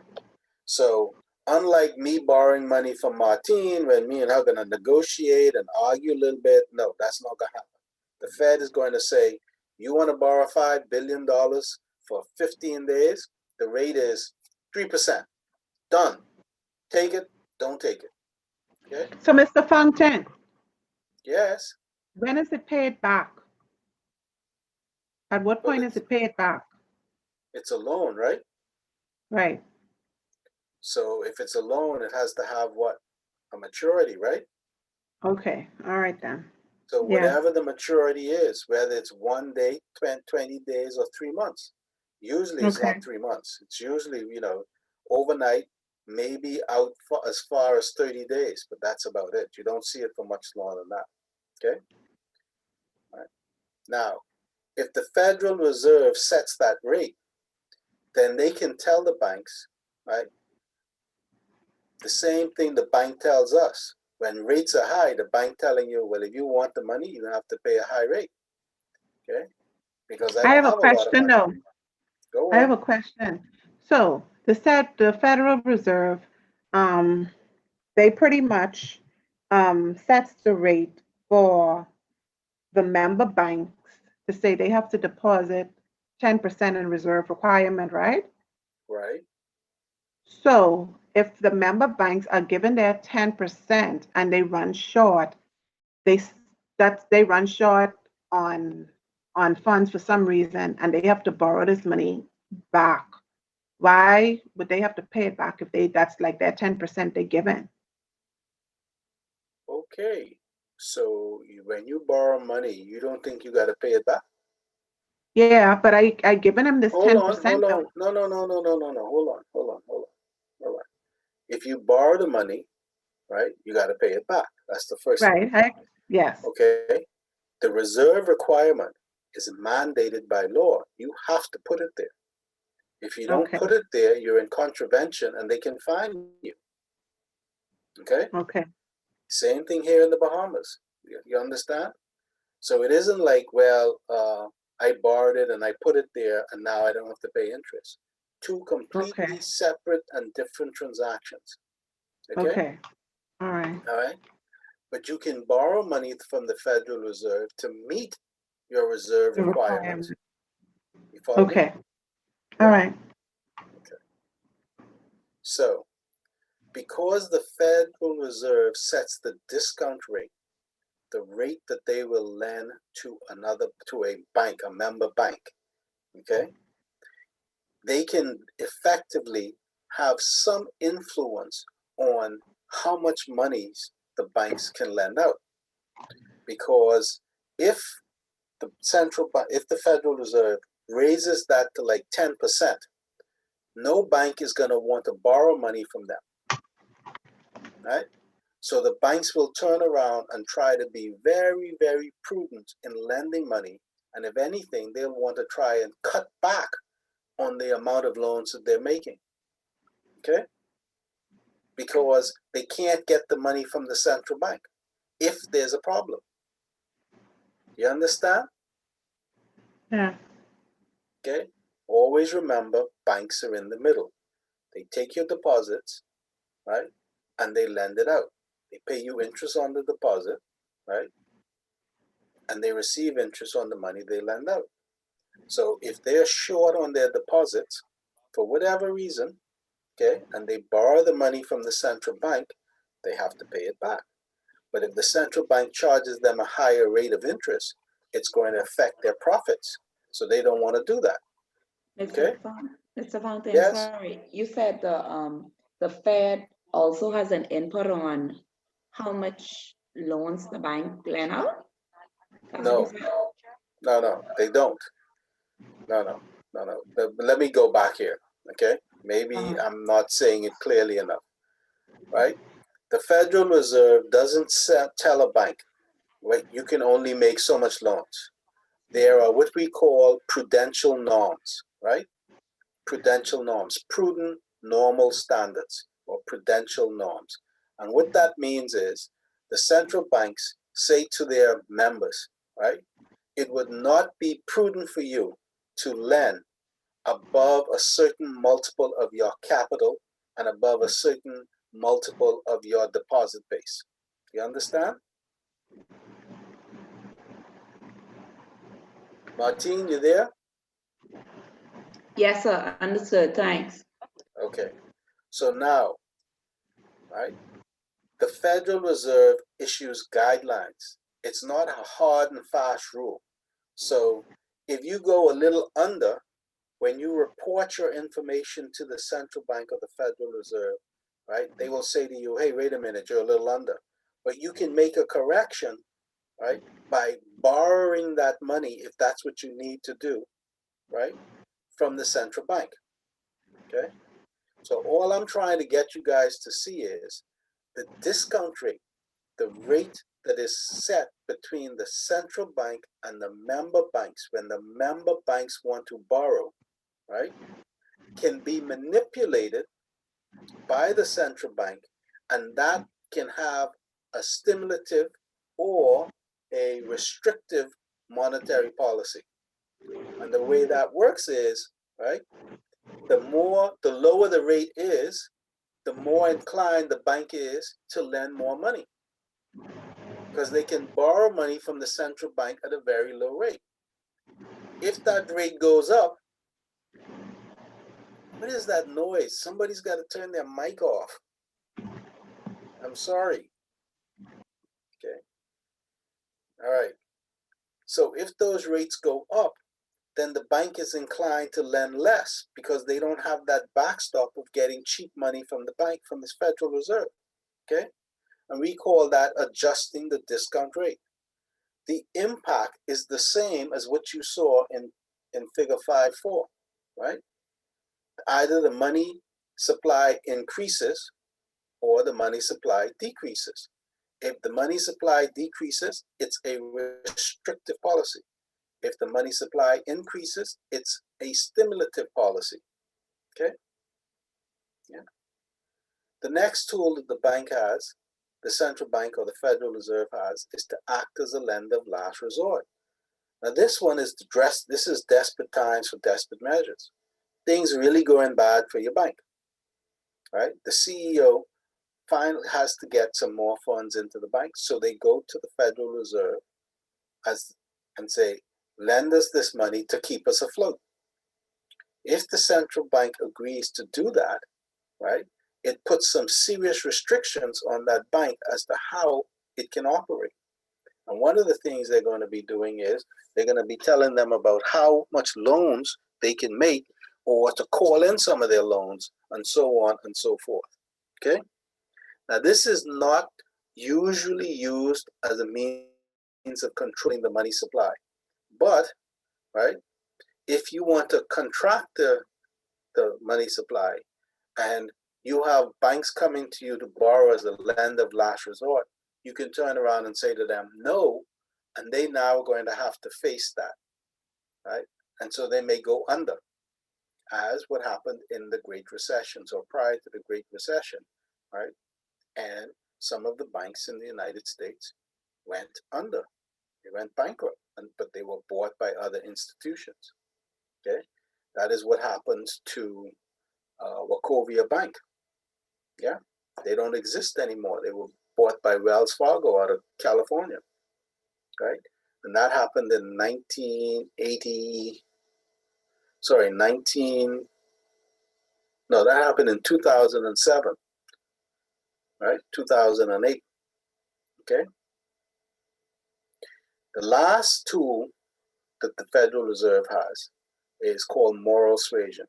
So unlike me borrowing money from Martine, when me and her are gonna negotiate and argue a little bit, no, that's not gonna happen. The Fed is going to say, you want to borrow $5 billion for 15 days? The rate is 3%. Done. Take it, don't take it. Okay? So, Mr. Fontaine, Yes. when is it paid back? At what Well, point is it paid back? it's a loan, right? Right. So if it's a loan, it has to have what? A maturity, right? Okay. All right then. So Yeah. whatever the maturity is, whether it's 1 day, 20 days, or 3 months, usually it's Okay. not 3 months. It's usually, overnight, maybe out for as far as 30 days, but that's about it. You don't see it for much longer than that. Okay? All right. Now, if the Federal Reserve sets that rate, then they can tell the banks, right? The same thing the bank tells us. When rates are high, the bank telling you, well, if you want the money, you have to pay a high rate. Okay? Because I I don't have a have a lot of question money. though. Go I have on. a question. So the Federal Reserve, they pretty much sets the rate for the member banks to say they have to deposit 10% in reserve requirement, right? Right. So if the member banks are given their 10% and they run short, they run short on funds for some reason and they have to borrow this money back. Why would they have to pay it back if that's like their 10% they given? Okay. So when you borrow money, you don't think you got to pay it back? Yeah, but I given them this Hold 10% on. though. No. Hold on. If you borrow the money, right, you got to pay it back. That's the first thing. Right. Yes. Okay. The reserve requirement is mandated by law. You have to put it there. If you don't Okay. put it there, you're in contravention and they can fine you. Okay? Okay. Same thing here in the Bahamas. You understand? So it isn't like, well, I borrowed it and I put it there and now I don't have to pay interest. Two completely Okay. separate and different transactions. Okay? Okay. All right. All right? But you can borrow money from the Federal Reserve to meet your reserve The requirements. requirement. You follow me? Okay. All right. Okay. So, because the Federal Reserve sets the discount rate, the rate that they will lend to a bank, a member bank, okay, they can effectively have some influence on how much monies the banks can lend out. Because if the Federal Reserve raises that to like 10%, no bank is going to want to borrow money from them, right? So the banks will turn around and try to be very, very prudent in lending money. And if anything, they'll want to try and cut back on the amount of loans that they're making, okay? Because they can't get the money from the central bank if there's a problem. You understand? Yeah. Okay? Always remember, banks are in the middle. They take your deposits, right? And they lend it out. They pay you interest on the deposit, right? And they receive interest on the money they lend out. So if they're short on their deposits, for whatever reason, okay, and they borrow the money from the central bank, they have to pay it back. But if the central bank charges them a higher rate of interest, it's going to affect their profits. So they don't want to do that. Okay? Mr. Fountain, Yes? sorry, you said the Fed also has an input on how much loans the bank lend out? No, they don't. No. But let me go back here, okay? Maybe I'm not saying it clearly enough, right? The Federal Reserve doesn't tell a bank, right, you can only make so much loans. There are what we call prudential norms, right? Prudential norms, prudent normal standards, or prudential norms. And what that means is the central banks say to their members, right, it would not be prudent for you to lend above a certain multiple of your capital and above a certain multiple of your deposit base. You understand? Martine, you there? Yes, sir. Understood. Thanks. Okay. So now, right, the Federal Reserve issues guidelines. It's not a hard and fast rule. So if you go a little under, when you report your information to the central bank or the Federal Reserve, right, they will say to you, hey, wait a minute, you're a little under. But you can make a correction, right, by borrowing that money if that's what you need to do, right, from the central bank. Okay. So all I'm trying to get you guys to see is the discount rate, the rate that is set between the central bank and the member banks when the member banks want to borrow, right, can be manipulated by the central bank, and that can have a stimulative or a restrictive monetary policy. And the way that works is, right, the lower the rate is, the more inclined the bank is to lend more money, because they can borrow money from the central bank at a very low rate. If that rate goes up, what is that noise? Somebody's got to turn their mic off. I'm sorry. Okay. All right. So if those rates go up, then the bank is inclined to lend less because they don't have that backstop of getting cheap money from the bank, from the Federal Reserve. Okay. And we call that adjusting the discount rate. The impact is the same as what you saw in figure 5.4, right? Either the money supply increases or the money supply decreases. If the money supply decreases, it's a restrictive policy. If the money supply increases, it's a stimulative policy. Okay? Yeah. The next tool that the bank has, the central bank or the Federal Reserve has, is to act as a lender of last resort. Now this one is this is desperate times for desperate measures. Things really going bad for your bank, right? The CEO finally has to get some more funds into the bank, so they go to the Federal Reserve and say, lend us this money to keep us afloat. If the central bank agrees to do that, right, it puts some serious restrictions on that bank as to how it can operate. And one of the things they're going to be doing is they're going to be telling them about how much loans they can make or to call in some of their loans and so on and so forth. Okay? Now, this is not usually used as a means of controlling the money supply. But, right, if you want to contract the money supply and you have banks coming to you to borrow as a lender of last resort, you can turn around and say to them, no, and they now are going to have to face that, right? And so they may go under, as what happened in the Great Recession, or prior to the Great Recession, right? And some of the banks in the United States went under. They went bankrupt, but they were bought by other institutions. Okay, that is what happens to Wachovia Bank. Yeah, they don't exist anymore. They were bought by Wells Fargo out of California, right? And that happened in 2007, right? 2008, okay? The last tool that the Federal Reserve has is called moral suasion.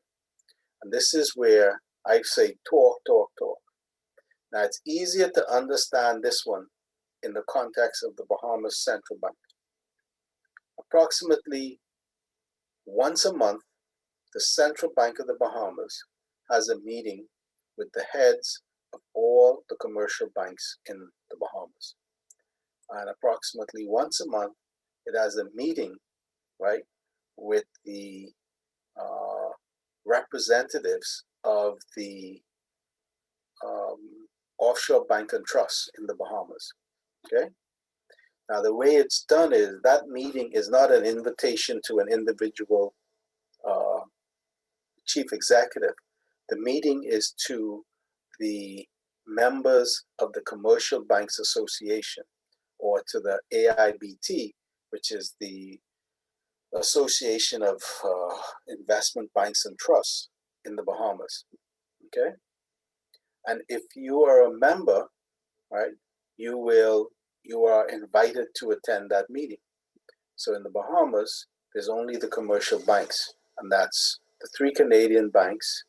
And this is where I say talk, talk, talk. Now it's easier to understand this one in the context of the Bahamas Central Bank. Approximately once a month, the Central Bank of the Bahamas has a meeting with the heads of all the commercial banks in the Bahamas. And approximately once a month, it has a meeting, right, with the representatives of the offshore bank and trust in the Bahamas. Okay. Now the way it's done is that meeting is not an invitation to an individual chief executive. The meeting is to the members of the Commercial Banks Association, or to the AIBT, which is the Association of Investment Banks and Trusts in the Bahamas. Okay, and if you are a member, right, you are invited to attend that meeting. So in the Bahamas, there's only the commercial banks, and that's the 3 Canadian banks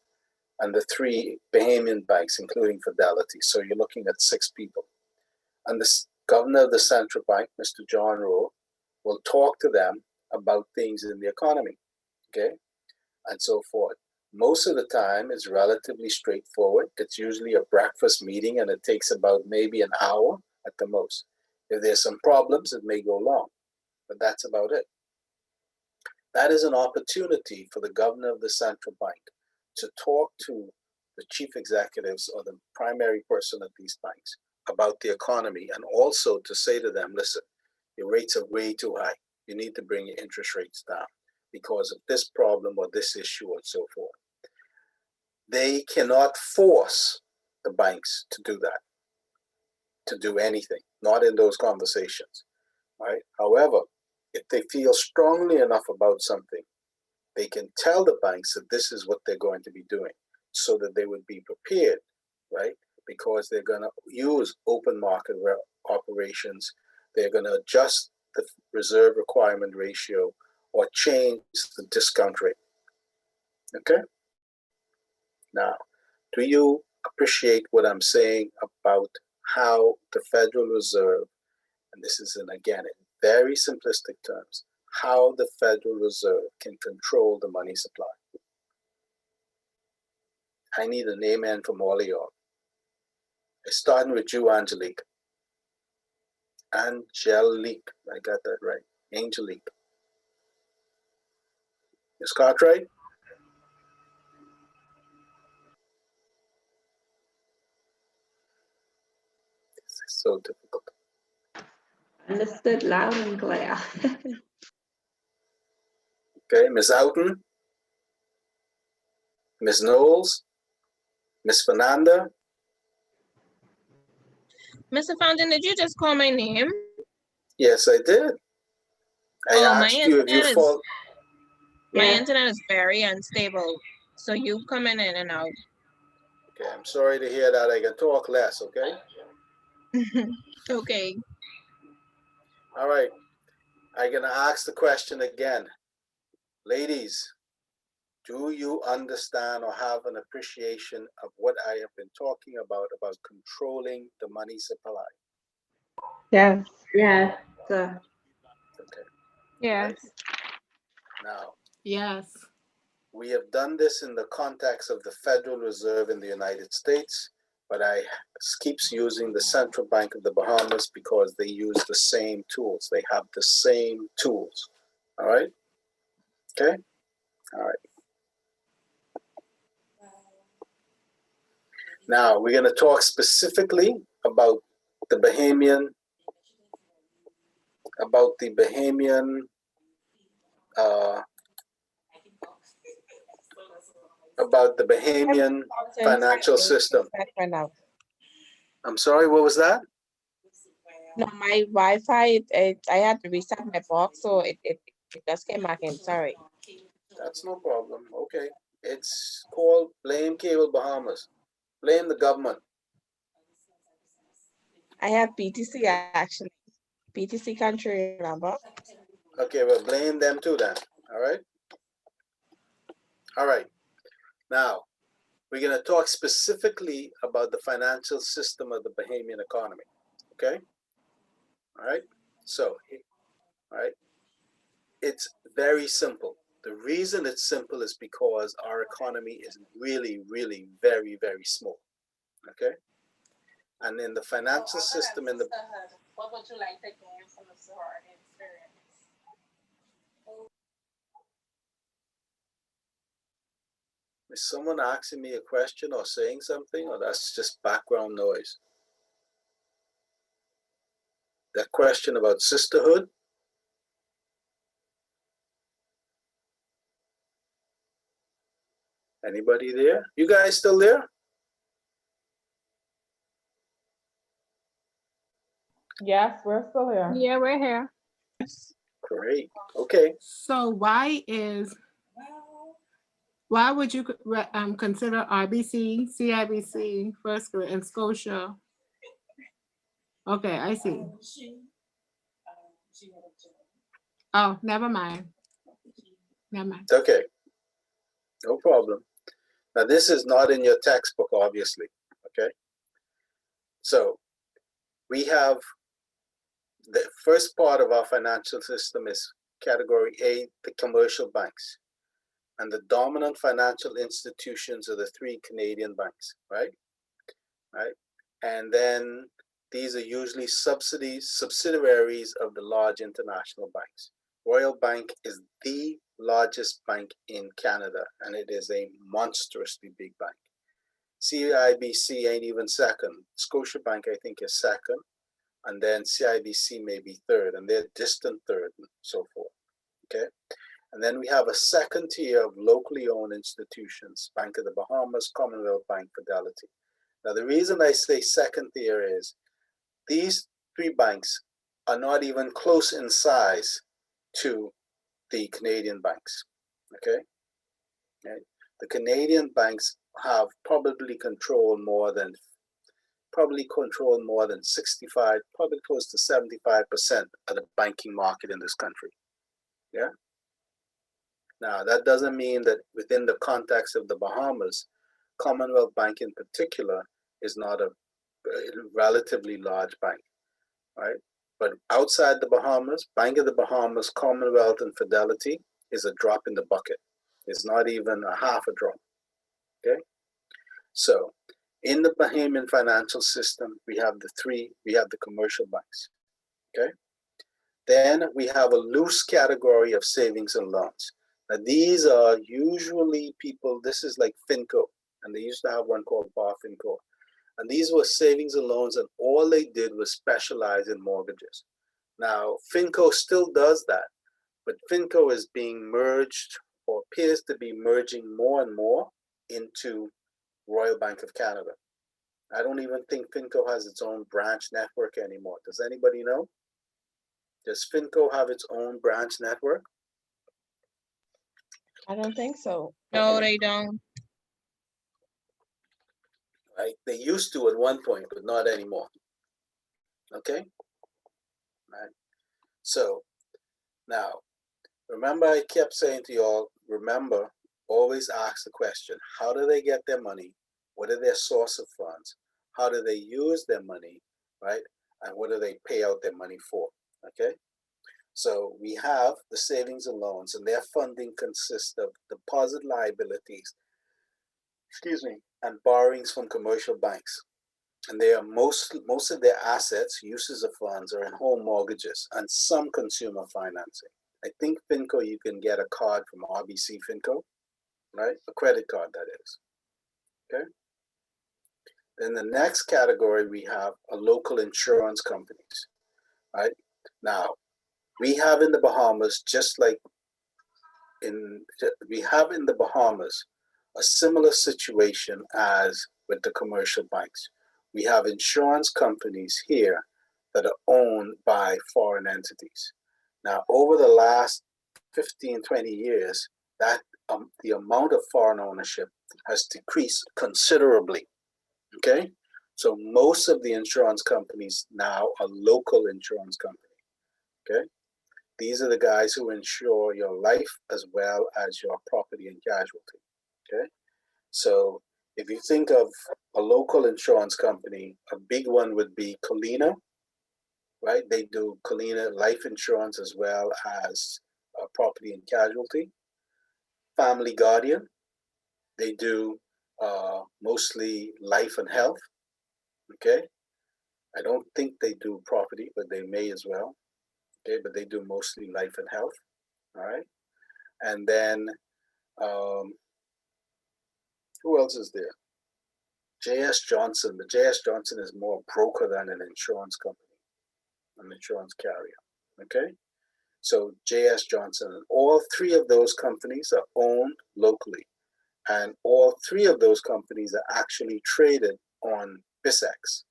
and the 3 Bahamian banks, including Fidelity. So you're looking at 6 people. And the governor of the central bank, Mr. John Rowe, will talk to them about things in the economy, okay, and so forth. Most of the time, it's relatively straightforward. It's usually a breakfast meeting, and it takes about maybe an hour at the most. If there's some problems, it may go long, but that's about it. That is an opportunity for the governor of the central bank to talk to the chief executives or the primary person at these banks about the economy, and also to say to them, listen, your rates are way too high. You need to bring your interest rates down because of this problem or this issue and so forth. They cannot force the banks to do that, to do anything, not in those conversations, right? However, if they feel strongly enough about something, they can tell the banks that this is what they're going to be doing so that they would be prepared, right? Because they're going to use open market operations. They're going to adjust the reserve requirement ratio or change the discount rate. Okay? Now, do you appreciate what I'm saying about how the Federal Reserve, and this is again in very simplistic terms, how the Federal Reserve can control the money supply? I need an amen from all of y'all. Starting with you, Angelique. Angelique, I got that right. Angelique. Ms. Cartwright? This is so difficult. Understood loud and clear. Okay, Ms. Houghton? Ms. Knowles? Ms. Fernanda? Mr. Fountain, did you just call my name? Yes, I did. I My asked you if you internet fall. my Yeah. internet is very unstable, so you coming in and out. Okay, I'm sorry to hear that. I can talk less, okay? Okay. All right. I'm going to ask the question again. Ladies, do you understand or have an appreciation of what I have been talking about controlling the money supply? Yes. Yes, sir. Okay. Yes. Right. Now, Yes. we have done this in the context of the Federal Reserve in the United States, but I keeps using the Central Bank of the Bahamas because they use the same tools. They have the same tools. All right? Okay? All right. Now, we're going to talk specifically about the Bahamian, financial system. I'm sorry, what was that? No, my Wi-Fi, I had to reset my box, so it just came back in. Sorry. That's no problem. Okay. It's called Blame Cable Bahamas. Blame the government. I have PTC actually. PTC country, remember? Okay, well, blame them too then. All right? All right. Now, we're going to talk specifically about the financial system of the Bahamian economy. Okay? All right? So, all right, it's very simple. The reason it's simple is because our economy is really, really very, very small. Okay? And in the financial system, What would you like to gain from the experience? is someone asking me a question or saying something, or that's just background noise? That question about sisterhood? Anybody there? You guys still there? Yes, we're still here. Yeah, we're here. Great. Okay. So why would you consider RBC, CIBC, First Grid, and Scotia? Okay, I see. Oh, never mind. Never mind. Okay. No problem. Now, this is not in your textbook, obviously. Okay. So we have the first part of our financial system is category A, the commercial banks. And the dominant financial institutions are the three Canadian banks, right? Right. And then these are usually subsidiaries of the large international banks. Royal Bank is the largest bank in Canada, and it is a monstrously big bank. CIBC ain't even second. Scotiabank, I think, is second. And then CIBC may be third, and they're distant third, and so forth. Okay. And then we have a second tier of locally owned institutions, Bank of the Bahamas, Commonwealth Bank, Fidelity. Now, the reason I say second tier is these three banks are not even close in size to the Canadian banks, okay? The Canadian banks have probably controlled more than 65, probably close to 75% of the banking market in this country, yeah? Now, that doesn't mean that within the context of the Bahamas, Commonwealth Bank in particular is not a relatively large bank, right? But outside the Bahamas, Bank of the Bahamas, Commonwealth, and Fidelity is a drop in the bucket. It's not even a half a drop, okay? So in the Bahamian financial system, we have the commercial banks, okay? Then we have a loose category of savings and loans. Now these are usually people, this is like Finco, and they used to have one called Bar Finco. And these were savings and loans, and all they did was specialize in mortgages. Now, Finco still does that, but Finco is being merged, or appears to be merging more and more into Royal Bank of Canada. I don't even think Finco has its own branch network anymore. Does anybody know? Does Finco have its own branch network? I don't think so. No, they don't. Right? They used to at one point, but not anymore. Okay? Right? So now, remember I kept saying to y'all, remember, always ask the question, how do they get their money? What are their source of funds? How do they use their money, right? And what do they pay out their money for, okay? So we have the savings and loans, and their funding consists of deposit liabilities, and borrowings from commercial banks. And they are most of their assets, uses of funds, are in home mortgages and some consumer financing. I think Finco, you can get a card from RBC Finco, right? A credit card, that is. Okay. Then the next category we have are local insurance companies, right? Now, we have in the Bahamas, we have in the Bahamas a similar situation as with the commercial banks. We have insurance companies here that are owned by foreign entities. Now, over the last 15, 20 years, that the amount of foreign ownership has decreased considerably, okay? So most of the insurance companies now are local insurance companies, okay? These are the guys who insure your life as well as your property and casualty, okay? So if you think of a local insurance company, a big one would be Colina, right? They do Colina life insurance as well as property and casualty. Family Guardian, they do mostly life and health, okay? I don't think they do property, but they may as well, okay? But they do mostly life and health, all right? And then, who else is there? J.S. Johnson, but J.S. Johnson is more a broker than an insurance company, an insurance carrier, okay? So J.S. Johnson, and all three of those companies are owned locally. And all three of those companies are actually traded on BISX.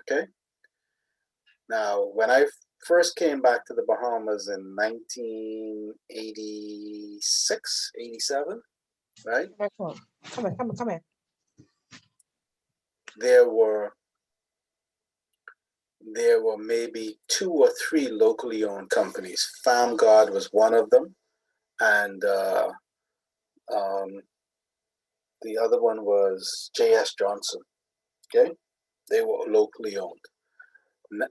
Okay. Now, when I first came back to the Bahamas in 1986, 87, right? Come here. There were maybe 2 or 3 locally owned companies. FarmGuard was one of them, and the other one was J.S. Johnson. Okay, they were locally owned,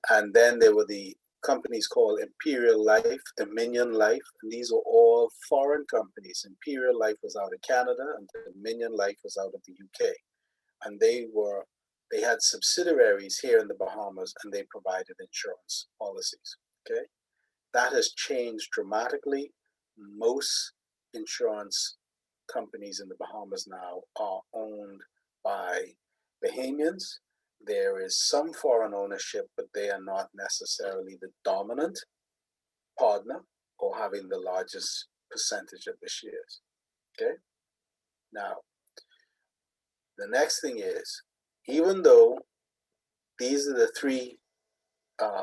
and then there were the companies called Imperial Life, Dominion Life, and these were all foreign companies. Imperial Life was out of Canada, and Dominion Life was out of the UK, and they had subsidiaries here in the Bahamas, and they provided insurance policies. Okay, that has changed dramatically. Most insurance companies in the Bahamas now are owned by Bahamians. There is some foreign ownership, but they are not necessarily the dominant partner or having the largest percentage of the shares. Okay. Now, the next thing is, even though these are the 3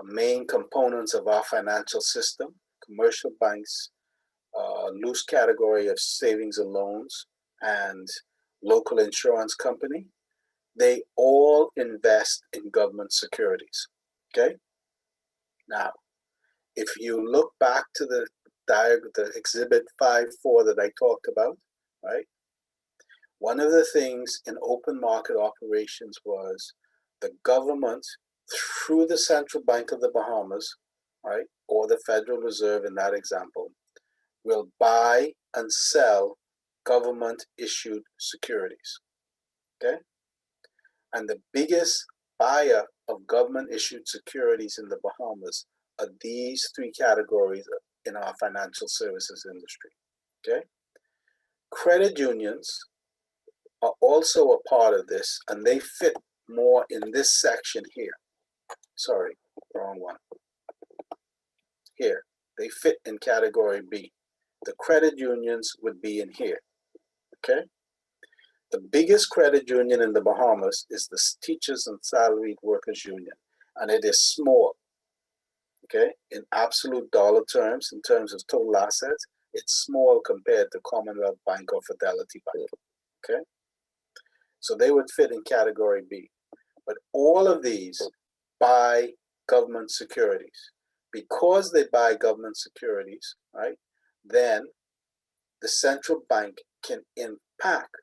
main components of our financial system, commercial banks, loose category of savings and loans, and local insurance company, they all invest in government securities. Okay. Now, if you look back to the exhibit 5.4 that I talked about, right? One of the things in open market operations was the government, through the Central Bank of the Bahamas, right, or the Federal Reserve in that example, will buy and sell government issued securities. Okay? And the biggest buyer of government issued securities in the Bahamas are these 3 categories in our financial services industry. Okay? Credit unions are also a part of this, and they fit more in this section here. Sorry, wrong one. Here, they fit in category B. The credit unions would be in here. Okay? The biggest credit union in the Bahamas is the Teachers and Salaried Workers Union, and it is small. Okay? In absolute dollar terms, in terms of total assets, it's small compared to Commonwealth Bank or Fidelity Bank. Okay? So they would fit in category B. But all of these buy government securities. Because they buy government securities, right, then the central bank can impact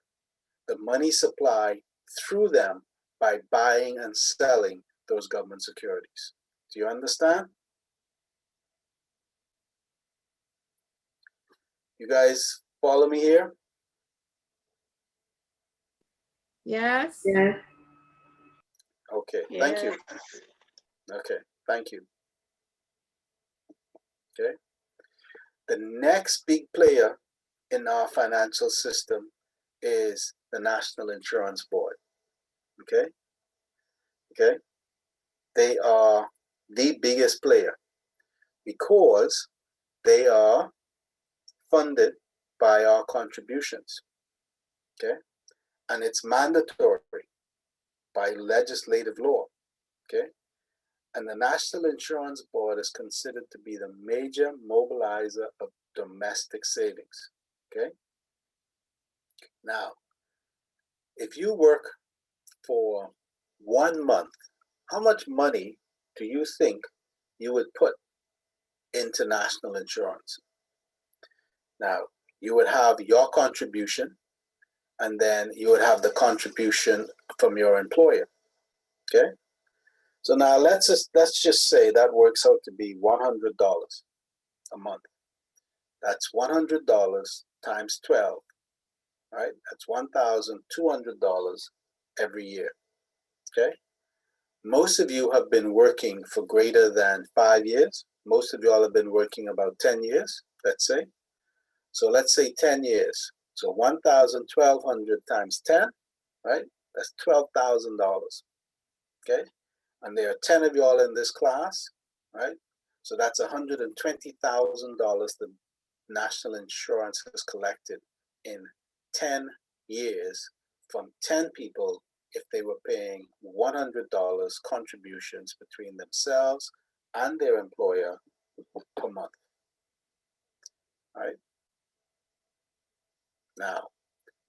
the money supply through them by buying and selling those government securities. Do you understand? You guys follow me here? Yes. Yes. Okay, thank you. Okay, thank you. Okay. The next big player in our financial system is the National Insurance Board. Okay. Okay. They are the biggest player because they are funded by our contributions. Okay. And it's mandatory by legislative law. Okay. And the National Insurance Board is considered to be the major mobilizer of domestic savings. Okay. Now, if you work for 1 month, how much money do you think you would put into national insurance? Now, you would have your contribution, and then you would have the contribution from your employer. Okay. So now let's just say that works out to be $100 a month. That's $100 times 12, right? That's $1,200 every year. Okay. Most of you have been working for greater than 5 years. Most of you all have been working about 10 years, let's say. So let's say 10 years. So 1,200 times 10, right? That's $12,000. Okay. And there are 10 of you all in this class, right? So that's $120,000 the national insurance has collected in 10 years from 10 people if they were paying $100 contributions between themselves and their employer per month. All right. Now,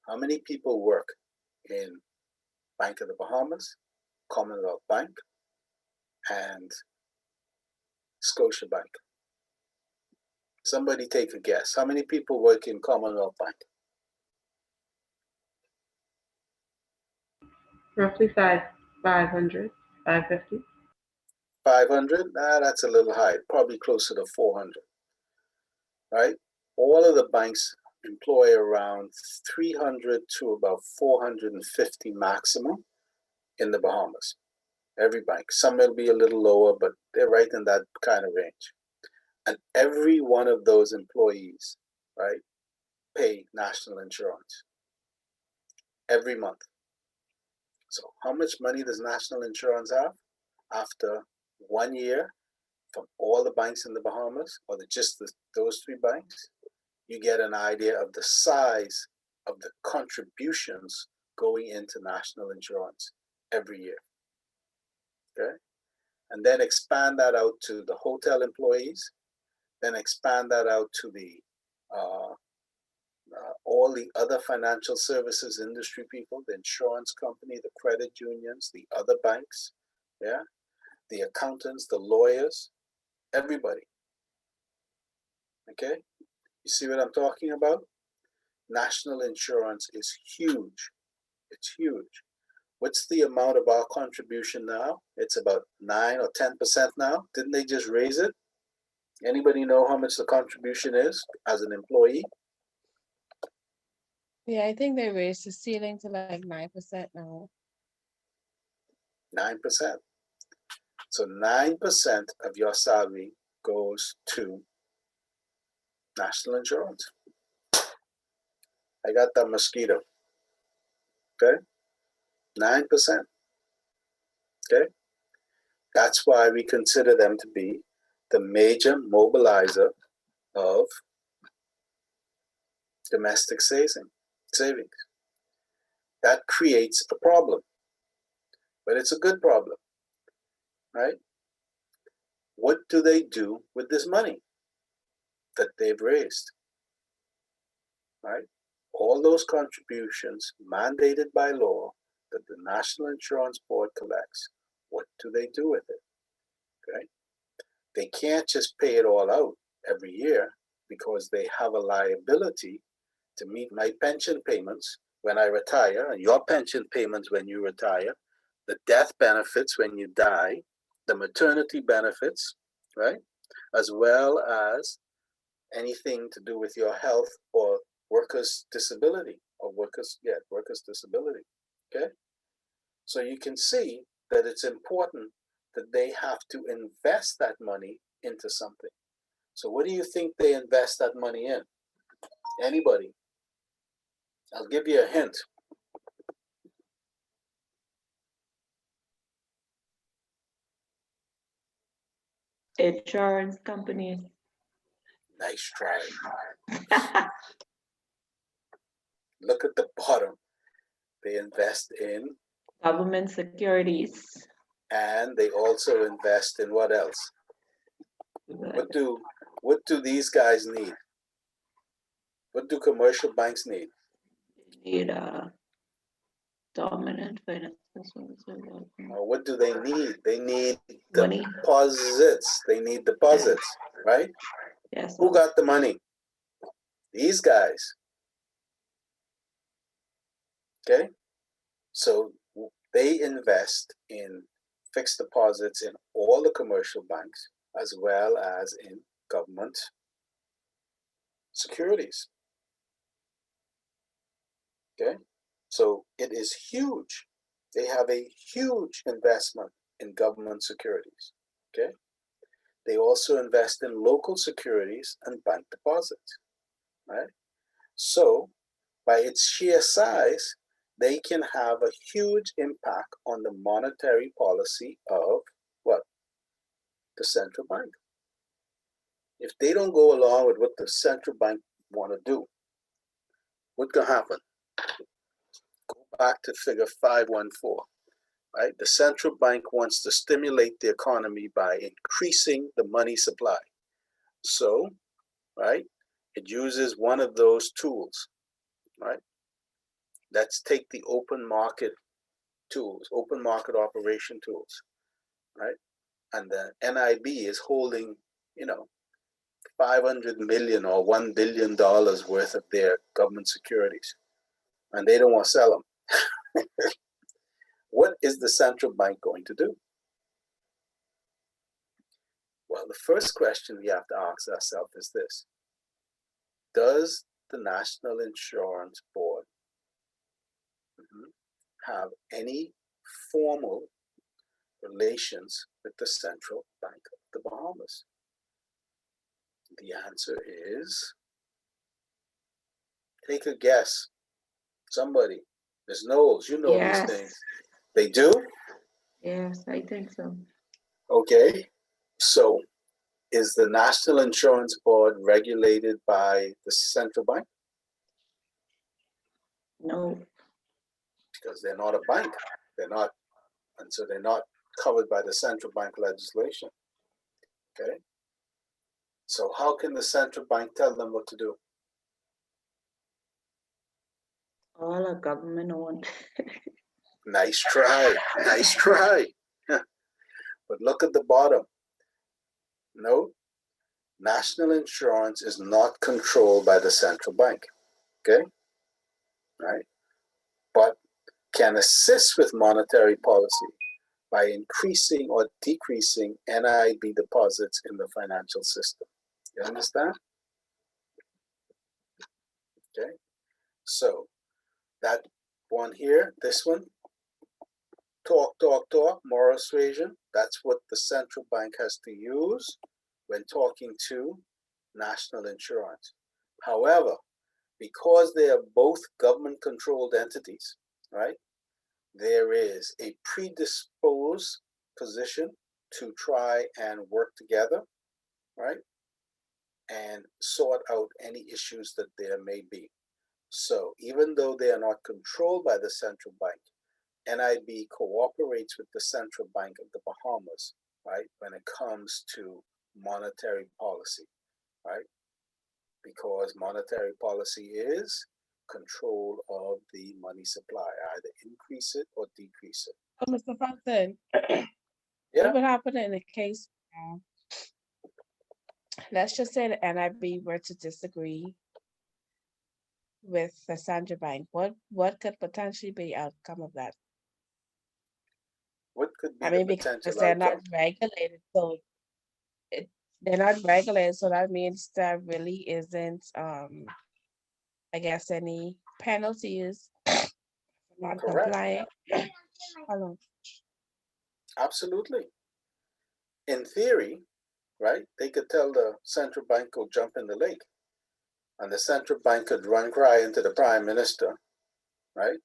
how many people work in Bank of the Bahamas, Commonwealth Bank, and Scotiabank? Somebody take a guess. How many people work in Commonwealth Bank? Roughly 500, 550. 500? Nah, that's a little high. Probably closer to 400. Right? All of the banks employ around 300 to about 450 maximum in the Bahamas. Every bank. Some will be a little lower, but they're right in that kind of range. And every one of those employees, right, pay national insurance every month. So how much money does national insurance have after 1 year from all the banks in the Bahamas, or those 3 banks? You get an idea of the size of the contributions going into national insurance every year. Okay? And then expand that out to the hotel employees, then expand that out to the all the other financial services industry people, the insurance company, the credit unions, the other banks, yeah, the accountants, the lawyers, everybody. Okay, you see what I'm talking about? National insurance is huge. It's huge. What's the amount of our contribution now? It's about 9 or 10% now. Didn't they just raise it? Anybody know how much the contribution is as an employee? Yeah, I think they raised the ceiling to like 9% now. 9%. So 9% of your salary goes to national insurance. I got that mosquito. Okay? 9%. Okay? That's why we consider them to be the major mobilizer of domestic savings. That creates a problem, but it's a good problem, right? What do they do with this money that they've raised, right? All those contributions mandated by law that the National Insurance Board collects, what do they do with it, okay? They can't just pay it all out every year because they have a liability to meet my pension payments when I retire, and your pension payments when you retire, the death benefits when you die, the maternity benefits, right? As well as anything to do with your health or workers' disability or workers' disability, okay? So you can see that it's important that they have to invest that money into something. So what do you think they invest that money in? Anybody? I'll give you a hint. Insurance companies. Nice try. Look at the bottom. They invest in Government securities. and they also invest in what else? What do these guys need? What do commercial banks need? They need dominant finance. What do they need? They need Money. deposits. They need deposits, right? Yes. Who got the money? These guys. Okay? So they invest in fixed deposits in all the commercial banks as well as in government securities. Okay? So it is huge. They have a huge investment in government securities. Okay? They also invest in local securities and bank deposits. Right? So by its sheer size, they can have a huge impact on the monetary policy of what? The central bank. If they don't go along with what the central bank want to do, what can happen? back to figure 514, right? The central bank wants to stimulate the economy by increasing the money supply. So, right, it uses one of those tools, right? Let's take the open market tools, open market operation tools, right? And the NIB is holding, 500 million or $1 billion worth of their government securities, and they don't want to sell them. What is the central bank going to do? Well, the first question we have to ask ourselves is this: does the National Insurance Board have any formal relations with the Central Bank of the Bahamas? The answer is, take a guess. Somebody. Ms. Knowles, you know Yes. these things. They do? Yes, I think so. Okay. So, is the National Insurance Board regulated by the central bank? No. Because they're not a bank. They're not, and so they're not covered by the central bank legislation. Okay. So how can the central bank tell them what to do? All are government owned. Nice try. Nice try. But look at the bottom. No, national insurance is not controlled by the central bank. Okay. Right. But can assist with monetary policy by increasing or decreasing NIB deposits in the financial system. You understand? Okay. So that one here, this one, talk, moral suasion, that's what the central bank has to use when talking to national insurance. However, because they are both government-controlled entities, right, there is a predisposed position to try and work together, right, and sort out any issues that there may be. So even though they are not controlled by the central bank, NIB cooperates with the Central Bank of the Bahamas, right, when it comes to monetary policy, right? Because monetary policy is control of the money supply, either increase it or decrease it. Oh, Mr. Fountain, Yeah, what would happen in a case, let's just say the NIB were to disagree with the Central Bank, what could potentially be outcome of that? what could be I the mean, because potential they're outcome? not regulated, so they're not regulated, so that means there really isn't, I guess, any penalties for not Correct. complying. Hold on. Absolutely. In theory, right, they could tell the central bank go jump in the lake, and the central bank could run cry into the prime minister, right?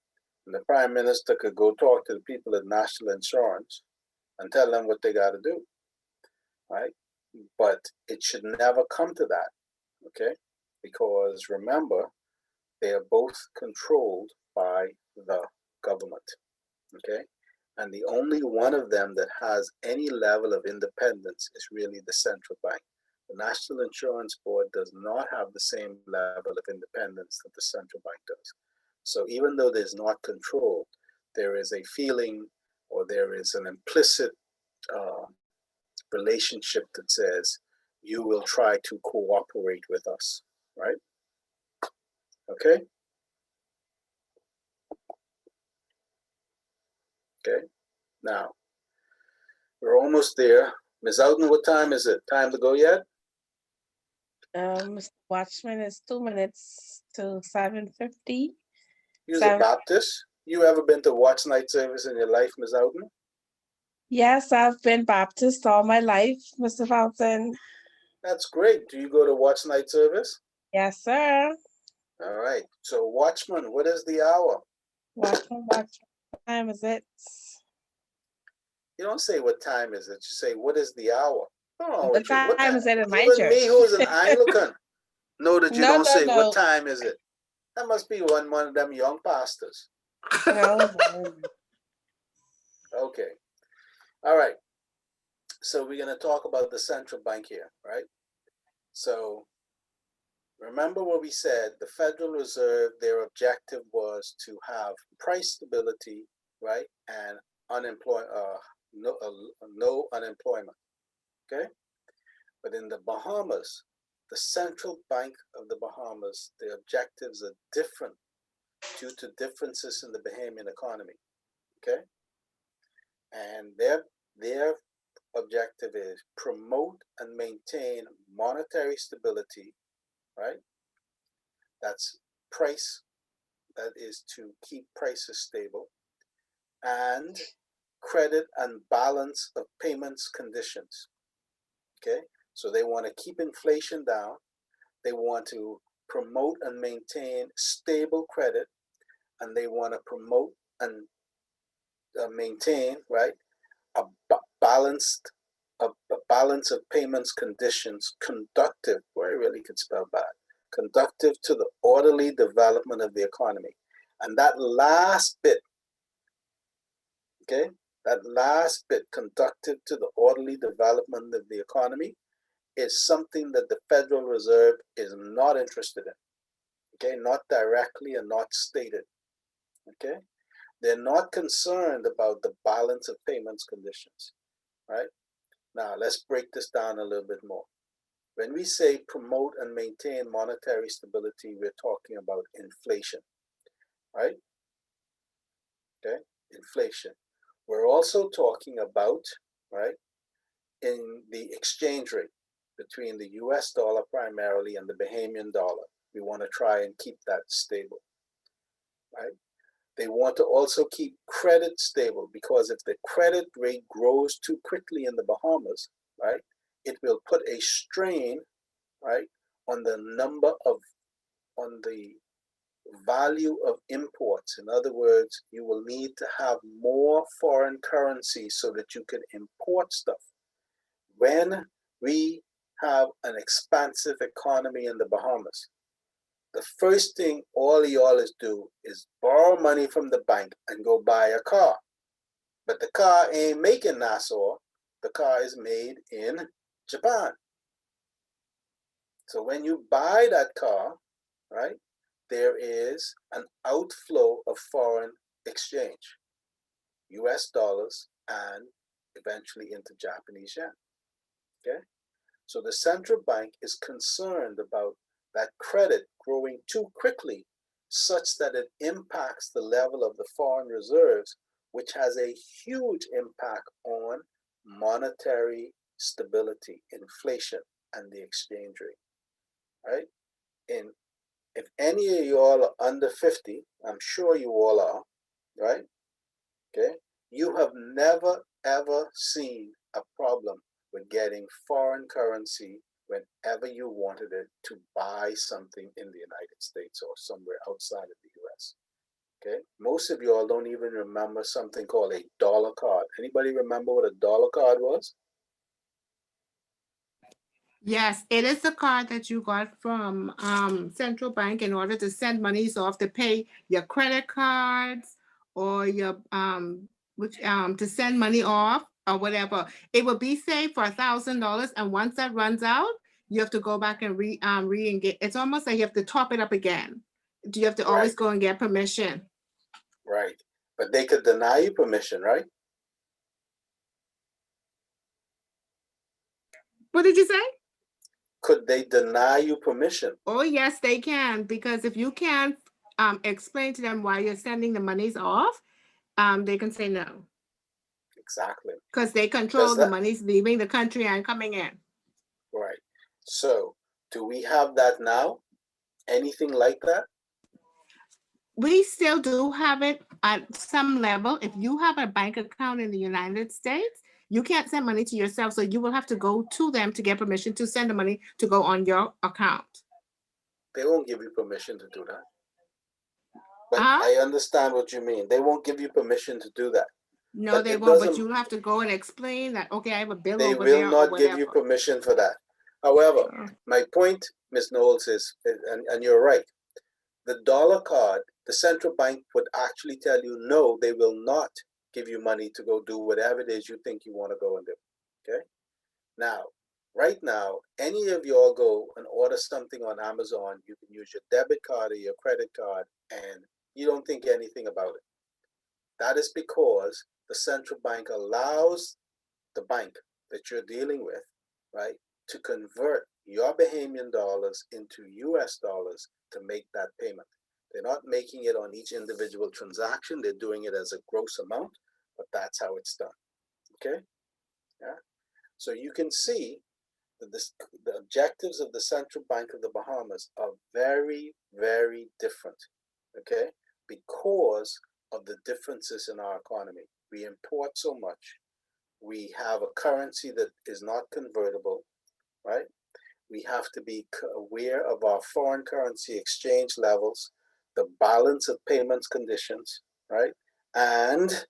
And the prime minister could go talk to the people at National Insurance and tell them what they got to do, right? But it should never come to that, okay? Because remember, they are both controlled by the government, okay? And the only one of them that has any level of independence is really the central bank. The National Insurance Board does not have the same level of independence that the central bank does. So even though there's not control, there is a feeling or there is an implicit relationship that says you will try to cooperate with us, right? Okay. Okay. Now we're almost there. Ms. Outen, what time is it? Time to go yet? Mr. Watchman, is 2 minutes to 7:50. You're a Baptist. You ever been to watch night service in your life, Ms. Outen? Yes, I've been Baptist all my life, Mr. Fountain. That's great. Do you go to watch night service? Yes, sir. All right. So, Watchman, what is the hour? Watchman, what time is it? You don't say what time is it. You say what is the hour. Oh, What time is it in my even church? me, who's an Anglican, know that you No, don't no, say no. what time is it. That must be one of them young pastors. No, no. Okay. All right. So we're going to talk about the central bank here, right? So remember what we said, the Federal Reserve, their objective was to have price stability, right? And no unemployment, okay? But in the Bahamas, the central bank of the Bahamas, the objectives are different due to differences in the Bahamian economy, okay? And their objective is promote and maintain monetary stability, right? That's price, that is to keep prices stable, and credit and balance of payments conditions, okay? So they want to keep inflation down. They want to promote and maintain stable credit, and they want to promote and maintain, right, a balanced a balance of payments conditions conductive, where I really could spell bad, conductive to the orderly development of the economy. And that last bit, okay, that last bit, conductive to the orderly development of the economy, is something that the Federal Reserve is not interested in, okay, not directly and not stated, okay? They're not concerned about the balance of payments conditions, right? Now, let's break this down a little bit more. When we say promote and maintain monetary stability, we're talking about inflation, right? Okay, inflation. We're also talking about, right, in the exchange rate between the US dollar primarily and the Bahamian dollar. We want to try and keep that stable, right? They want to also keep credit stable, because if the credit rate grows too quickly in the Bahamas, right, it will put a strain, right, on the value of imports. In other words, you will need to have more foreign currency so that you can import stuff. When we have an expansive economy in the Bahamas, the first thing all y'all is do is borrow money from the bank and go buy a car. But the car ain't made in Nassau. The car is made in Japan. So when you buy that car, right, there is an outflow of foreign exchange, US dollars, and eventually into Japanese yen, okay? So the central bank is concerned about that credit growing too quickly such that it impacts the level of the foreign reserves, which has a huge impact on monetary stability, inflation, and the exchange rate, right? If any of y'all are under 50, I'm sure you all are, right? Okay, you have never ever seen a problem with getting foreign currency whenever you wanted it to buy something in the United States or somewhere outside of the US. Okay, most of y'all don't even remember something called a dollar card. Anybody remember what a dollar card was? Yes, it is the card that you got from Central Bank in order to send monies off to pay your credit cards or your to send money off or whatever. It will be saved for $1,000, and once that runs out, you have to go back and re-engage. It's almost like you have to top it up again. Do you have to always go and get permission? Right, but they could deny you permission, right? What did you say? Could they deny you permission? Oh, yes, they can, because if you can't explain to them why you're sending the monies off, they can say no. Exactly. Because they control the monies leaving the country and coming in. Right. So, do we have that now? Anything like that? We still do have it at some level. If you have a bank account in the United States, you can't send money to yourself, so you will have to go to them to get permission to send the money to go on your account. They won't give you permission to do that. But I understand what you mean. They won't give you permission to do that. No, they won't, but you'll have to go and explain that, okay, I have a bill over there. They will not give you permission for that. However, my point, Ms. Knowles, is, and you're right, the dollar card the central bank would actually tell you, no, they will not give you money to go do whatever it is you think you want to go and do. Okay. Now, right now, any of y'all go and order something on Amazon, you can use your debit card or your credit card, and you don't think anything about it. That is because the central bank allows the bank that you're dealing with, right, to convert your Bahamian dollars into US dollars to make that payment. They're not making it on each individual transaction. They're doing it as a gross amount, but that's how it's done. Okay. Yeah. So you can see that the objectives of the Central Bank of the Bahamas are very, very different. Okay. Because of the differences in our economy. We import so much. We have a currency that is not convertible, right? We have to be aware of our foreign currency exchange levels, the balance of payments conditions, right? And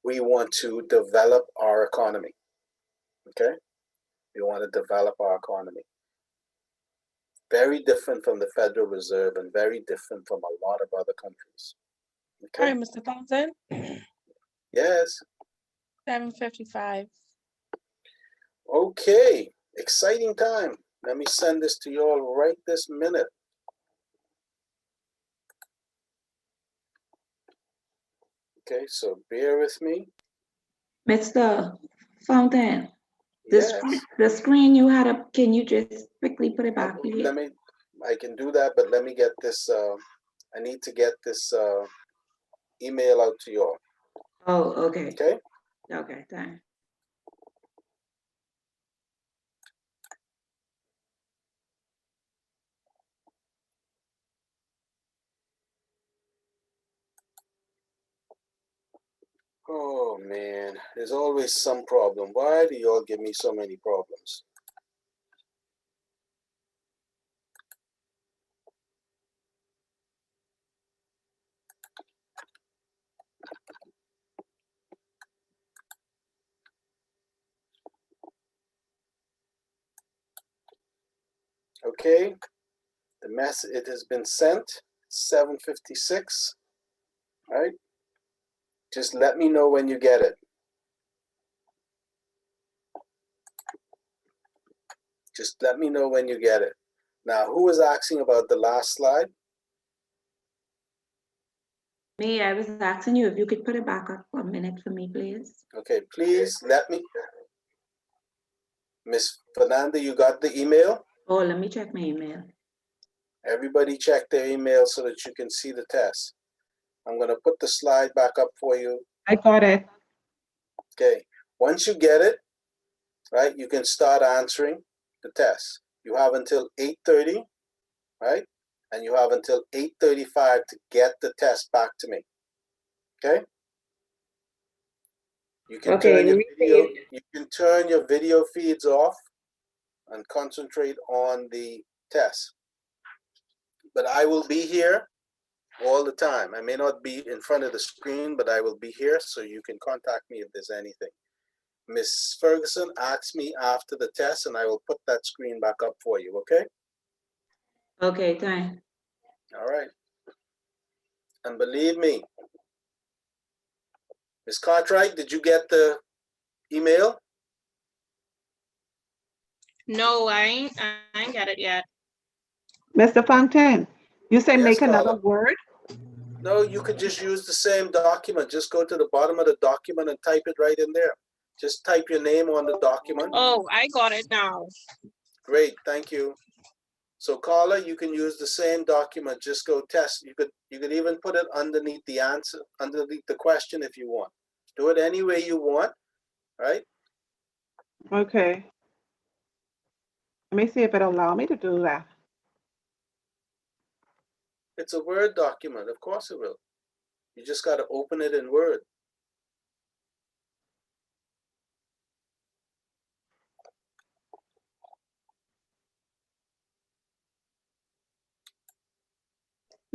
we want to develop our economy, okay? We want to develop our economy. Very different from the Federal Reserve and very different from a lot of other countries. All Okay. right, Mr. Thompson, Yes. 7:55. Okay. Exciting time. Let me send this to you all right this minute. Okay, so bear with me. Mr. Fountain, Yes. the screen you had up, can you just quickly put it back, please? I can do that, but let me get this, I need to get this email out to you all. Oh, okay. Okay? Okay, thanks. Oh man, there's always some problem. Why do y'all give me so many problems? Okay, the message, it has been sent, 7:56, right? Just let me know when you get it. Just let me know when you get it. Now, who was asking about the last slide? Me, I was asking you if you could put it back up for a minute for me, please. Okay, please let me. Miss Fernanda, you got the email? Oh, let me check my email. Everybody check their email so that you can see the test. I'm gonna put the slide back up for you. I got it. Okay, once you get it, right, you can start answering the test. You have until 8:30, right? And you have until 8:35 to get the test back to me. Okay? You can Okay, turn your let me video, see. you can turn your video feeds off and concentrate on the test. But I will be here all the time. I may not be in front of the screen, but I will be here, so you can contact me if there's anything. Miss Ferguson, ask me after the test and I will put that screen back up for you, okay? Okay, thanks. All right. And believe me, Miss Cartwright, did you get the email? No, I ain't got it yet. Mr. Fontaine, you say Yes, make another Carla. word? No, you could just use the same document. Just go to the bottom of the document and type it right in there. Just type your name on the document. Oh, I got it now. Great, thank you. So Carla, you can use the same document. Just go test. You could even put it underneath the answer, underneath the question if you want. Do it any way you want, right? Okay. Let me see if it'll allow me to do that. It's a Word document. Of course it will. You just got to open it in Word.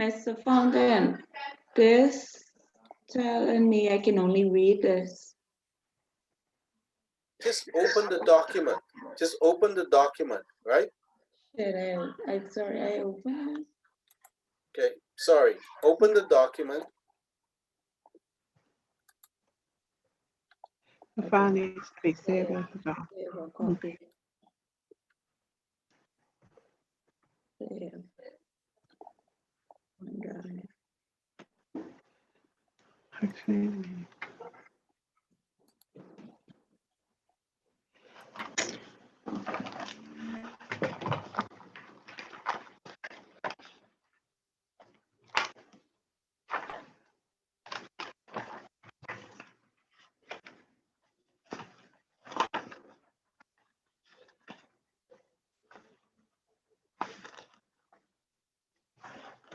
Mr. Fountain, this telling me I can only read this. Just open the document. Just open the document, right? Sorry, I opened it. Okay. sorry, open the document. The file needs to be saved as a doc. Save or copy. Save. OneDrive. Actually,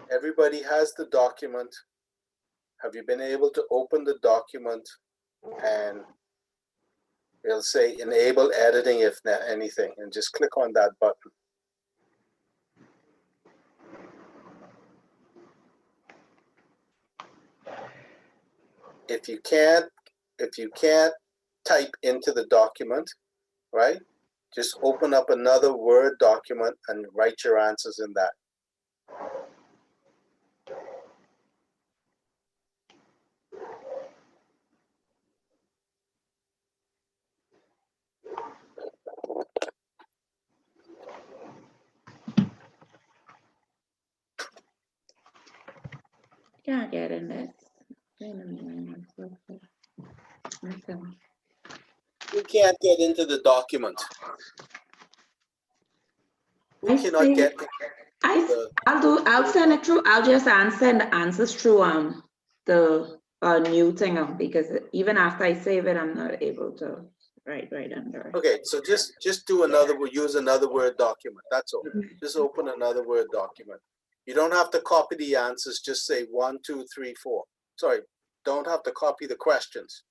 Everybody has the document. Have you been able to open the document and it'll say enable editing if anything, and just click on that button. If you can't type into the document, right? Just open up another Word document and write your answers in that. Can't get in this. Wait a minute. Okay. You can't get into the document. I You cannot see. get I'll send it through. I'll just send the answers through the new thing because even after I save it, I'm not able to write right under it. Okay, so just use another Word document. That's all. Just open another Word document. You don't have to copy the answers. Just say 1, 2, 3, 4. Sorry, don't have to copy the questions.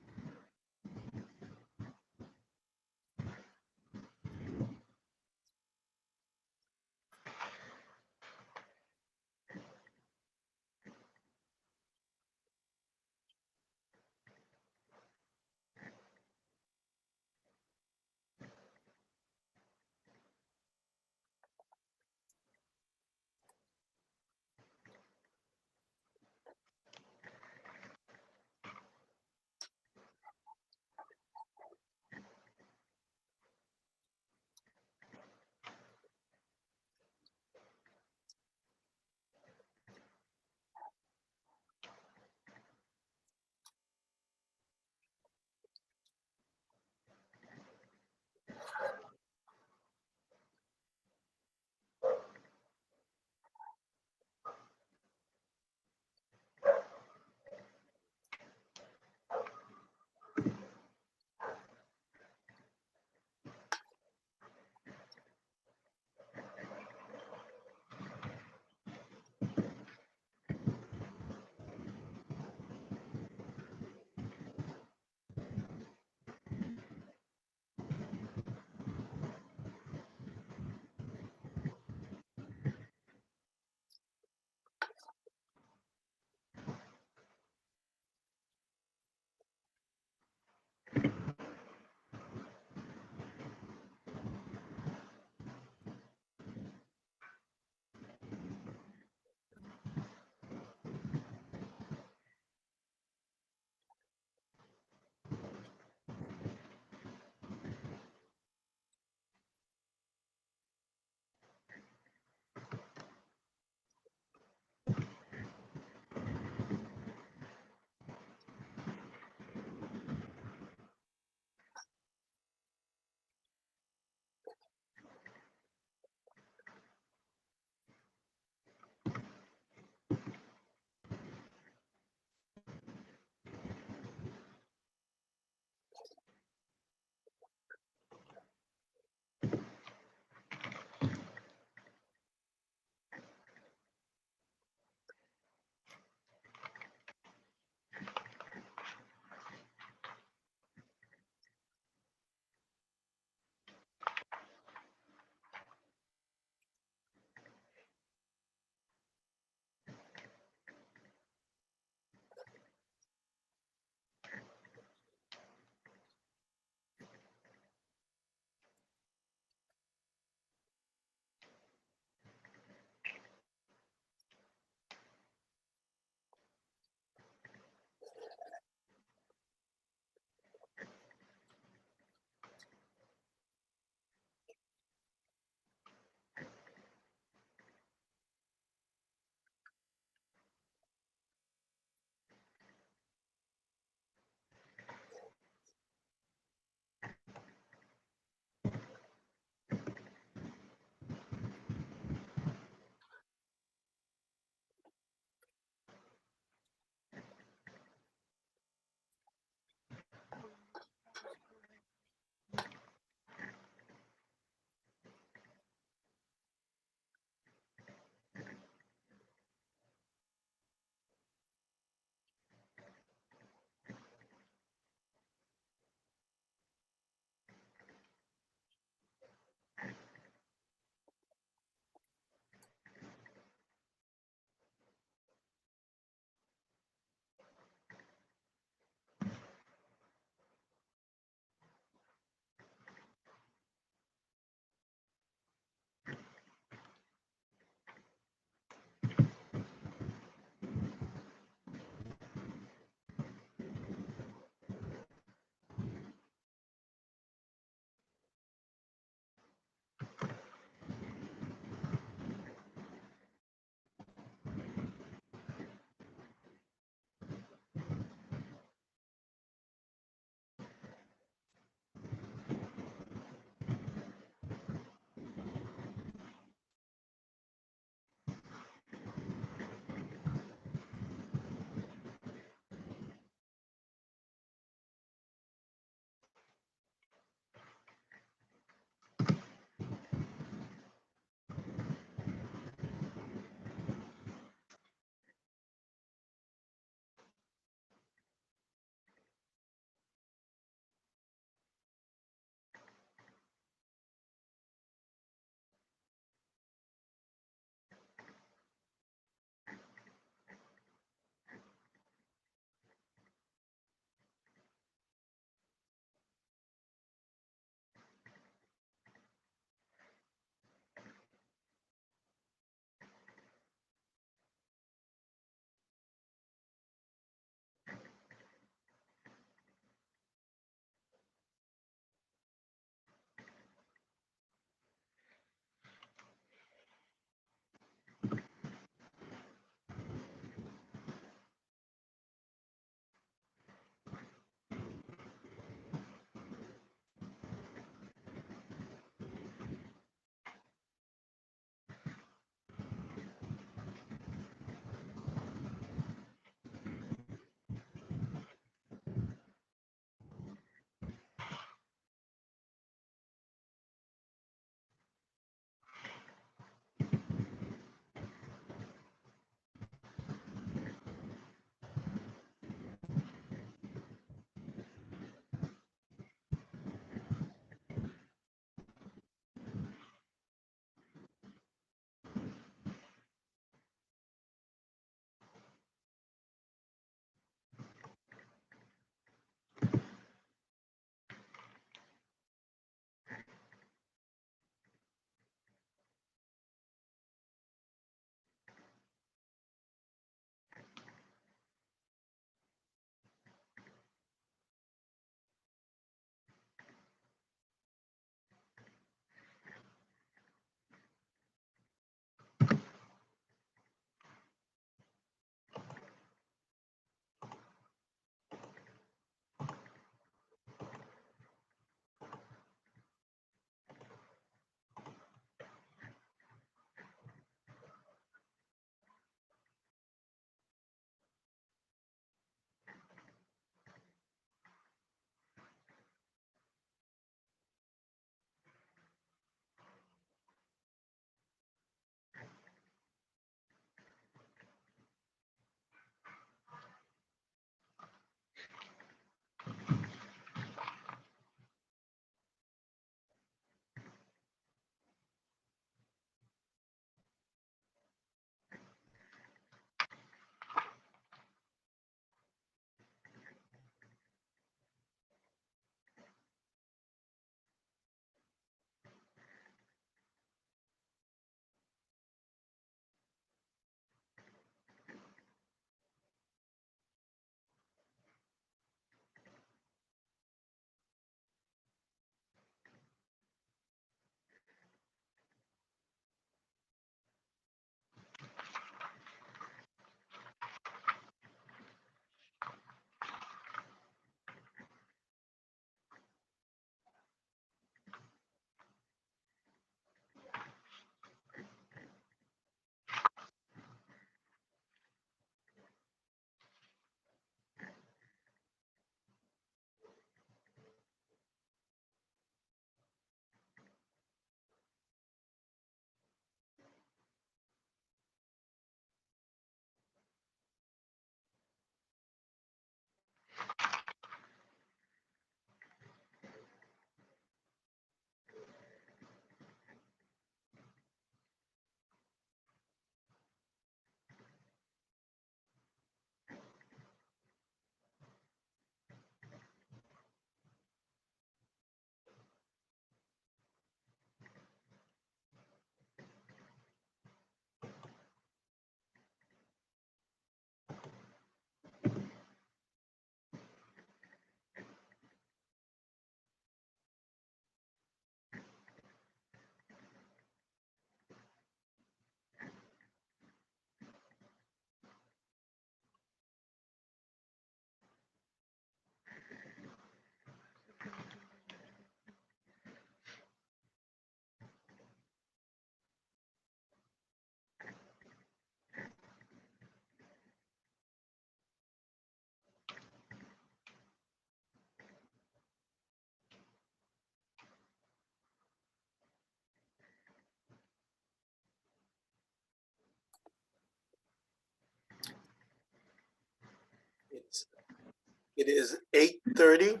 It is 8:30.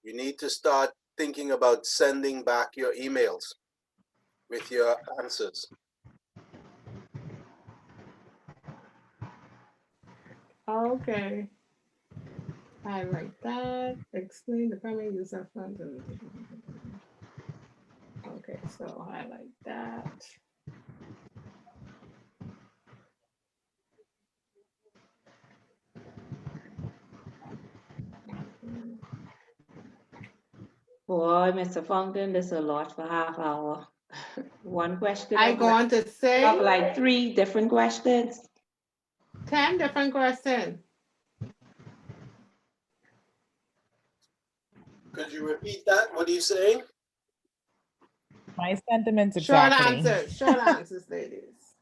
You need to start thinking about sending back your emails with your answers. Okay. I like that. Explain the primary use of funds. Okay, so highlight that. Boy, Mr. Fountain, this is a lot for half hour. One question. I going to say Have like 3 different questions. 10 different questions. Could you repeat that? What are you saying? My sentiments Short exactly. answers, ladies.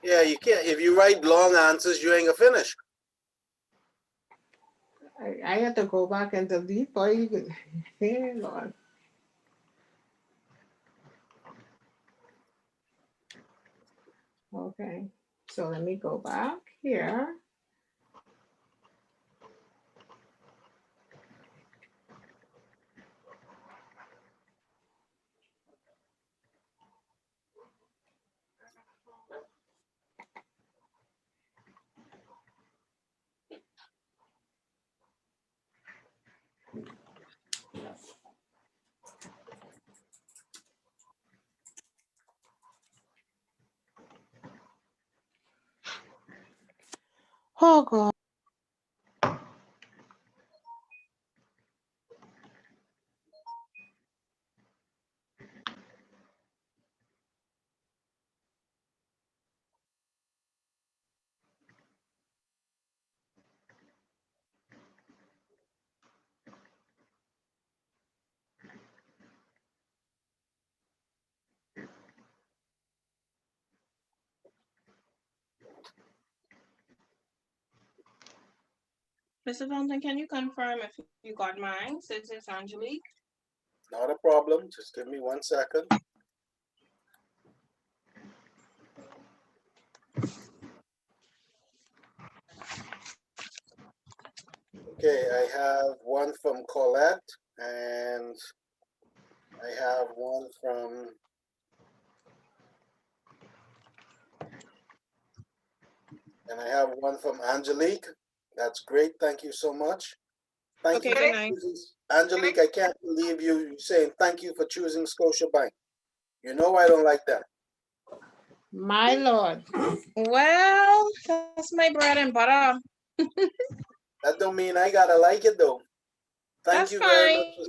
Yeah, you can't. If you write long answers, you ain't gonna finish. I had to go back and delete, boy, you could, yeah, Lord. Okay, so let me go back here. Oh, God. Mr. Fountain, can you confirm if you got mine since it's Angelique? Not a problem. Just give me 1 second. Okay, I have one from Colette, and I have one from Angelique. That's great. Thank you so much. Thank Okay, you. good night. Angelique, I can't believe you saying thank you for choosing Scotiabank. You know I don't like that. My Lord. Well, that's my bread and butter. That don't mean I gotta like it though. Thank That's you very fine. much.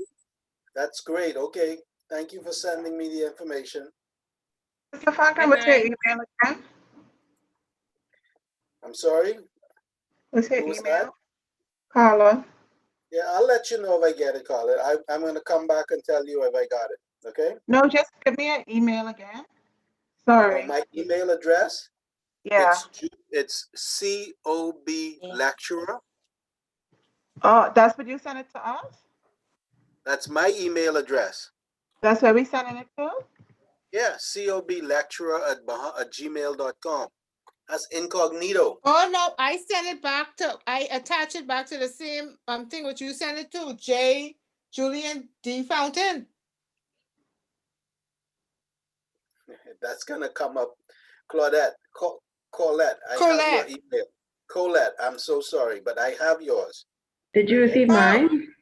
That's great. Okay. Thank you for sending me the information. Mr. Fountain, Good what's your night. email again? I'm sorry. What's your Who was that? email? Carla. Yeah, I'll let you know if I get it, Carla. I'm gonna come back and tell you if I got it. Okay? No, just give me an email again. Oh, Sorry. my email address. Yeah. It's COB lecturer. Oh, that's what you sent it to us? That's my email address. That's where we sending it to? Yeah, COB lecturer at gmail.com. That's incognito. Oh, no, I sent it back to, I attach it back to the same thing which you sent it to, J. Julian D. Fountain. That's gonna come up. Claudette, Colette, I have your email. Colette, I'm so sorry, but I have yours. Did you receive mine?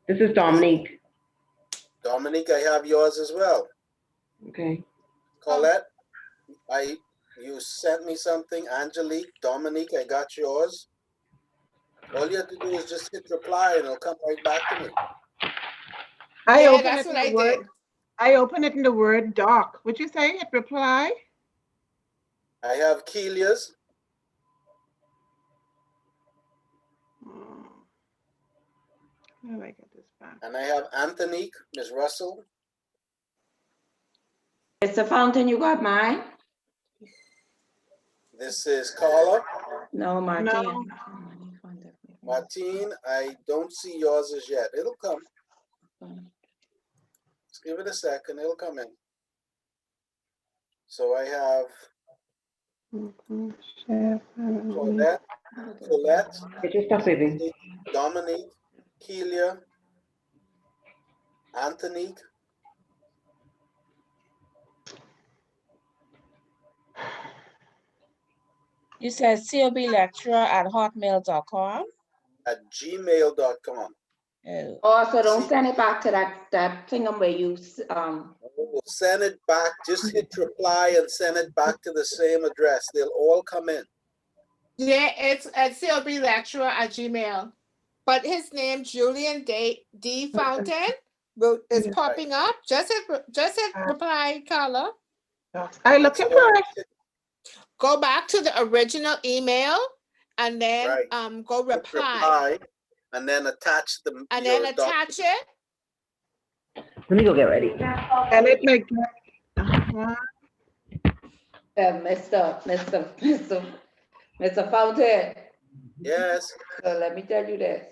This is Dominique. Dominique, I have yours as well. Okay. Colette, you sent me something. Angelique, Dominique, I got yours. All you have to do is just hit reply and it'll come right back to me. I Yeah, open that's it what in I the Word. did. I open it in the Word doc. Would you say it reply? I have Kelia's. How do I get this back? And I have Anthony, Ms. Russell. Mr. Fountain, you got mine? This is Carla. No, Martine. No. Martine, I don't see yours as yet. It'll come. Just give it a second. It'll come in. So I have Colette, Get your stuff, baby. Dominique, Kelia, Anthony, You said coblecturer@hotmail.com. at gmail.com. Oh, Also, don't send it back to that thing where you, We'll send it back. Just hit reply and send it back to the same address. They'll all come in. Yeah, it's at coblecturer@gmail. But his name, Julian D. Fountain, is popping up. Just hit reply, Carla. I looking for it. Go back to the original email and then Right. go Hit reply. and then attach the And then attach it. Let me go get ready. And it make. Mr. Fountain. Yes. So let me tell you this.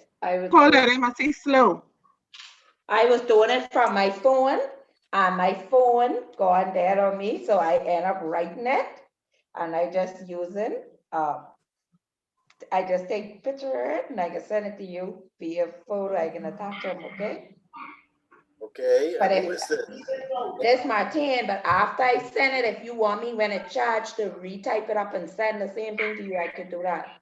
Call it, I must say slow. I was doing it from my phone, and my phone gone dead on me, so I end up writing it, and I just using, I just take a picture of it, and I can send it to you via photo. I can attach them, okay? Okay. But and who if is this? That's Martine, but after I send it, if you want me when it's charged to retype it up and send the same thing to you, I can do that.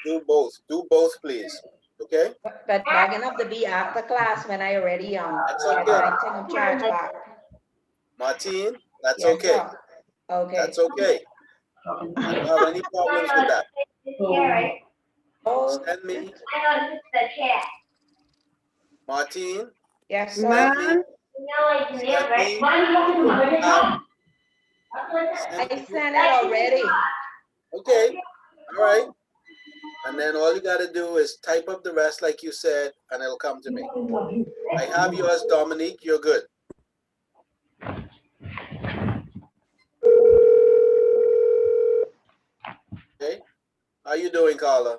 Do both. Do both, please. Okay. But not enough to be after class when I already That's get okay. my thing of charge back. Martine, that's Yes, okay. sir. Okay. That's okay. I don't have any problems with that. Oh, Send me, Martine, yes, sir. send me, I sent it already. okay, all right. And then all you gotta do is type up the rest like you said, and it'll come to me. I have yours, Dominique, you're good. Okay, how you doing, Carla?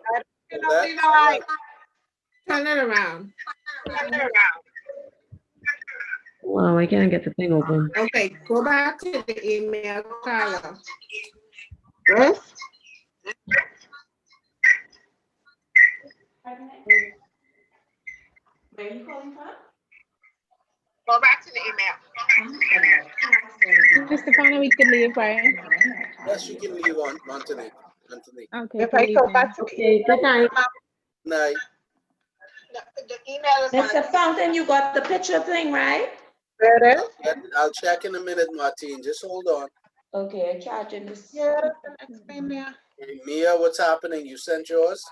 Turn it around. Wow, I can't get the thing open. Okay, go back to the email, Carla. Yes? Where are you calling from? Go back to the email. Mr. Fana, we could leave, right? Yes, you can leave on Anthony. Okay. If I good go evening. back to. Okay, good night. Night. The email is Mr. Fountain, you got the picture thing, right? There it is. I'll check in a minute, Martine. Just hold on. Okay, charging this. Yeah, that's the next thing there. Hey, Mia, what's happening? You sent yours?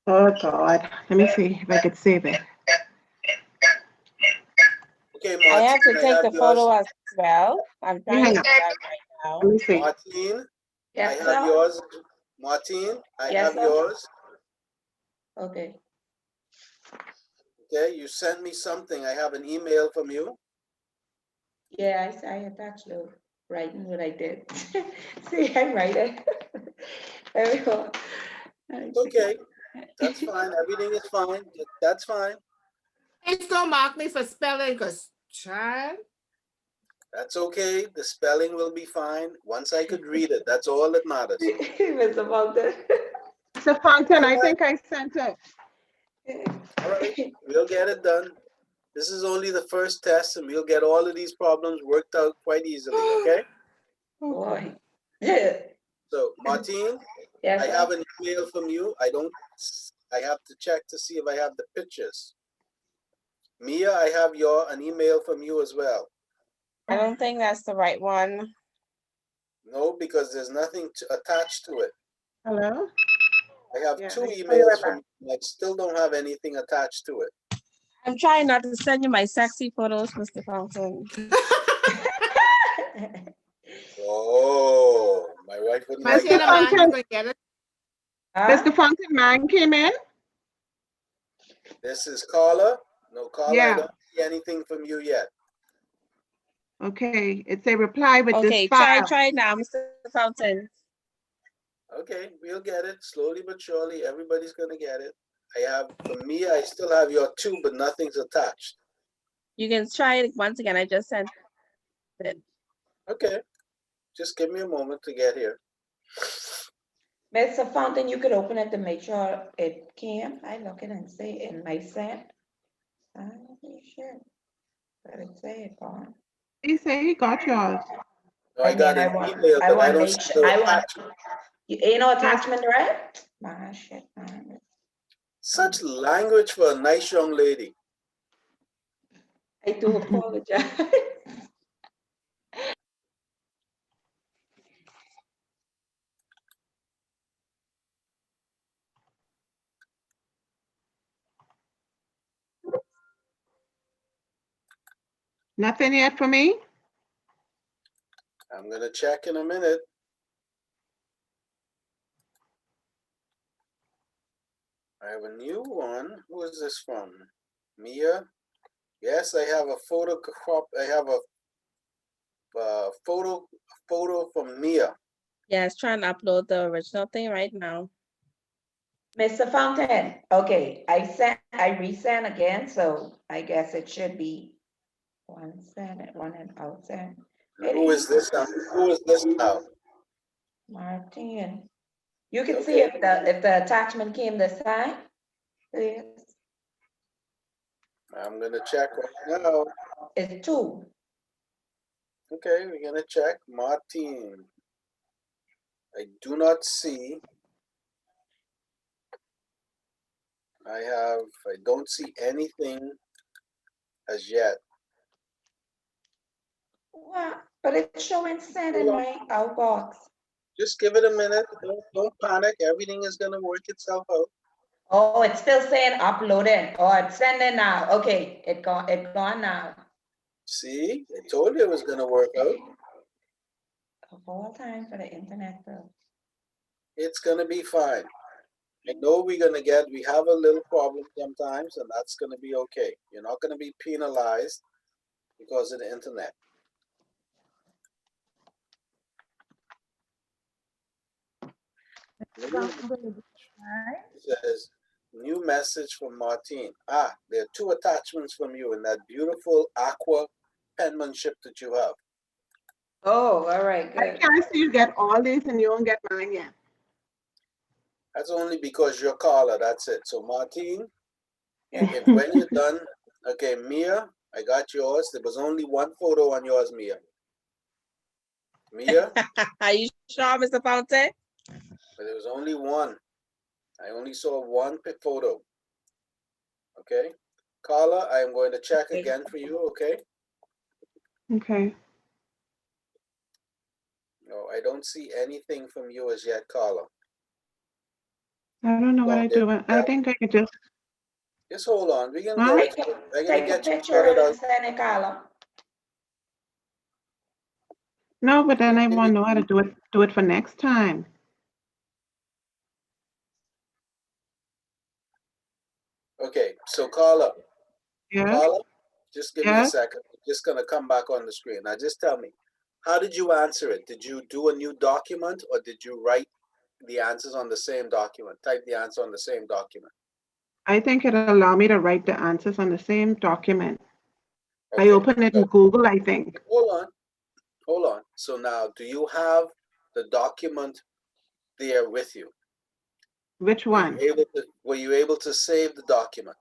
Oh, God. Let me see if I could save it. Okay, Martine, I have to take the yours. photo as well. I'm trying to do that right now. Let me see. Martine, Yes, I sir. have yours. Martine, I Yes, have sir. yours. Okay. Okay, you sent me something. I have an email from you. Yeah, I attached the writing what I did. See, I write it. There we go. Okay, that's fine. Everything is fine. That's fine. Please don't mark me for spelling, because child. That's okay. The spelling will be fine. Once I could read it, that's all that matters. Mr. Fountain. Mr. Fountain, I think I sent it. All right, we'll get it done. This is only the first test, and we'll get all of these problems worked out quite easily, okay? Boy. So, Martine, Yes, I sir. have an email from you. I have to check to see if I have the pictures. Mia, I have an email from you as well. I don't think that's the right one. No, because there's nothing attached to it. Hello? I have Yeah, two I see emails it. from you. I still don't have anything attached to it. I'm trying not to send you my sexy photos, Mr. Fountain. Oh, my wife wouldn't like Mr. that. Fountain, Mr. Fountain, man came in? This is Carla. No, Carla, I Yeah. don't see anything from you yet. Okay, it's a reply with Okay, this file. try now, Mr. Fountain. Okay, we'll get it slowly but surely. Everybody's gonna get it. For me, I still have your two, but nothing's attached. You can try it once again. I just sent it. Okay, Just give me a moment to get here. Mr. Fountain, you could open it to make sure it came. I look it and see in my sent. I'm sure. But it say it gone. He say he got yours. No, I got mean, an email, but I don't make see sure, no I want, attachment. you ain't no attachment, right? My shit, man. Such language for a nice young lady. I do apologize. Nothing yet for me? I'm gonna check in a minute. I have a new one. Who is this from? Mia? Yes, I have a photo crop. I have a photo from Mia. Yeah, it's trying to upload the original thing right now. Mr. Fountain, okay, I resent again, so I guess it should be one send and one and out send. Who is this now? Who is this now? Martin, you can see Okay. if the attachment came this time. Please. I'm gonna check right now. It's two. Okay, we're gonna check. Martin. I do not see. I don't see anything as yet. What? But it's showing send in my outbox. Just give it a minute. Don't panic. Everything is gonna work itself out. Oh, it's still saying uploaded. Oh, it's sending now. Okay, it gone now. See, I told you it was gonna work out. Of all time for the internet though. It's gonna be fine. I know we have a little problem sometimes, and that's gonna be okay. You're not gonna be penalized because of the internet. It says, new message from Martine. Ah, there are two attachments from you in that beautiful aqua penmanship that you have. Oh, all right, I good. can't see you get all these and you don't get mine yet. That's only because you're Carla, that's it. So Martine, if when you're done, okay, Mia, I got yours. There was only one photo on yours, Mia. Mia, Are you sure, Mr. Fountain? but there was only one. I only saw one photo. Okay. Carla, I am going to check Okay. again for you, okay? Okay. No, I don't see anything from you as yet, Carla. I don't know what Well, I do. I think I could just hold on. We can Huh? get it. I'm gonna Take a get you picture sorted and out. send it, Carla. No, but then I want to know how to do it for next time. Okay, so Carla, Yeah. Carla, just give me a Yeah. second. I'm just gonna come back on the screen. Now just tell me, how did you answer it? Did you do a new document or did you write the answers on the same document? Type the answer on the same document. I think it'll allow me to write the answers on the same document. I Okay, open it in Google, I think. hold on. So now, do you have the document there with you? Which one? Were you able to save the document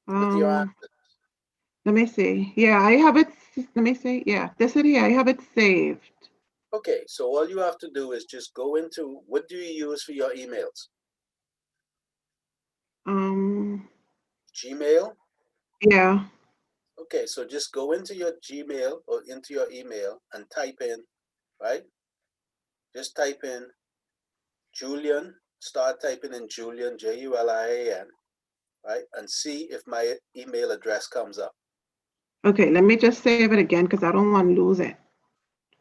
with your answer? Let me see. Yeah, I have it. Let me see. Yeah, this is here. I have it saved. Okay, so all you have to do is just go into, what do you use for your emails? Gmail? Yeah. Okay, so just go into your Gmail or into your email and type in, right? Just type in Julian, start typing in Julian, Julian, right? And see if my email address comes up. Okay, let me just save it again because I don't want to lose it.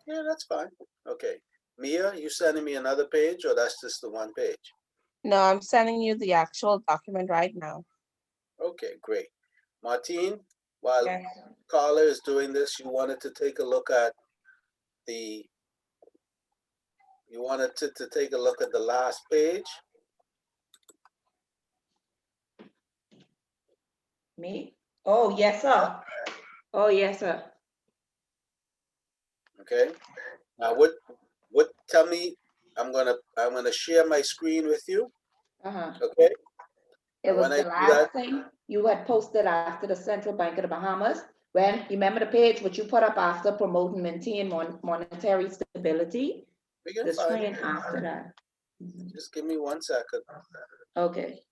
Yeah, that's fine. Okay. Mia, you sending me another page or that's just the one page? No, I'm sending you the actual document right now. Okay, great. Martine, while Carla is doing this, you wanted to take a look at the last page. Me? Oh, yes, sir. Oh, yes, sir. Okay. Now, tell me, I'm gonna share my screen with you. Uh-huh. Okay. It And was when I the do last that, thing you had posted after the Central Bank of the Bahamas. When, you remember the page which you put up after promoting maintain monetary stability? we can The find screen it. after that. Mhm. Just give me 1 second. Okay,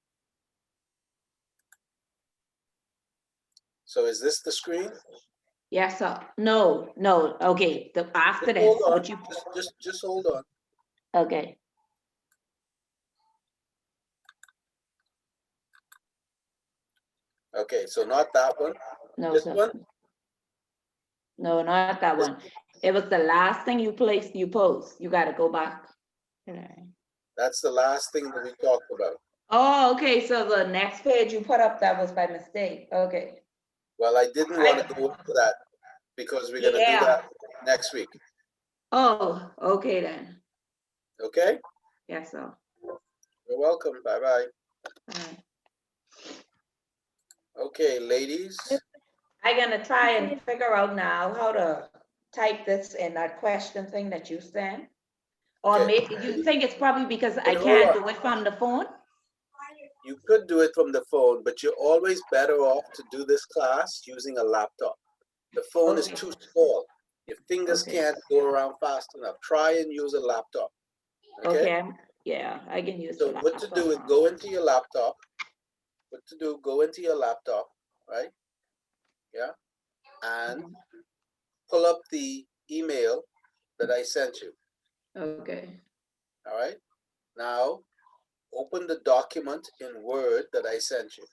So is this the screen? yes, sir. No, okay, the after Just this, hold on. what you, Just hold on. okay, Okay, so not that one. no, This sir. one? No, not that one. It was the last thing you post. You gotta go back. Okay. That's the last thing that we talked about. Oh, okay, so the next page you put up, that was by mistake, okay. Well, I didn't want to go into that because we're gonna do Yeah. that next week. Oh, okay then, Okay? yes, sir. You're welcome. Bye-bye. Alright. Okay, ladies. I'm gonna try and figure out now how to type this in that question thing that you sent. Or Okay. maybe you think it's probably because I Hold can't on. do it from the phone? You could do it from the phone, but you're always better off to do this class using a laptop. The phone is Okay. too small. Your fingers Okay. can't go around fast enough. Try and use a laptop. Okay? Okay, yeah, I can use the So what to do is laptop. go into your laptop. Go into your laptop, right? Yeah. And pull up the email that I sent you. Okay, All right. Now open the document in Word that I sent you.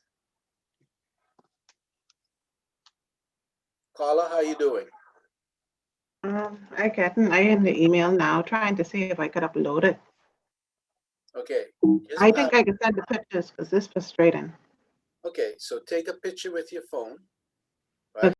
Carla, how you doing? I in the email now, trying to see if I could upload it. Okay. I think I can send the pictures because this is frustrating. Okay, so take a picture with your phone.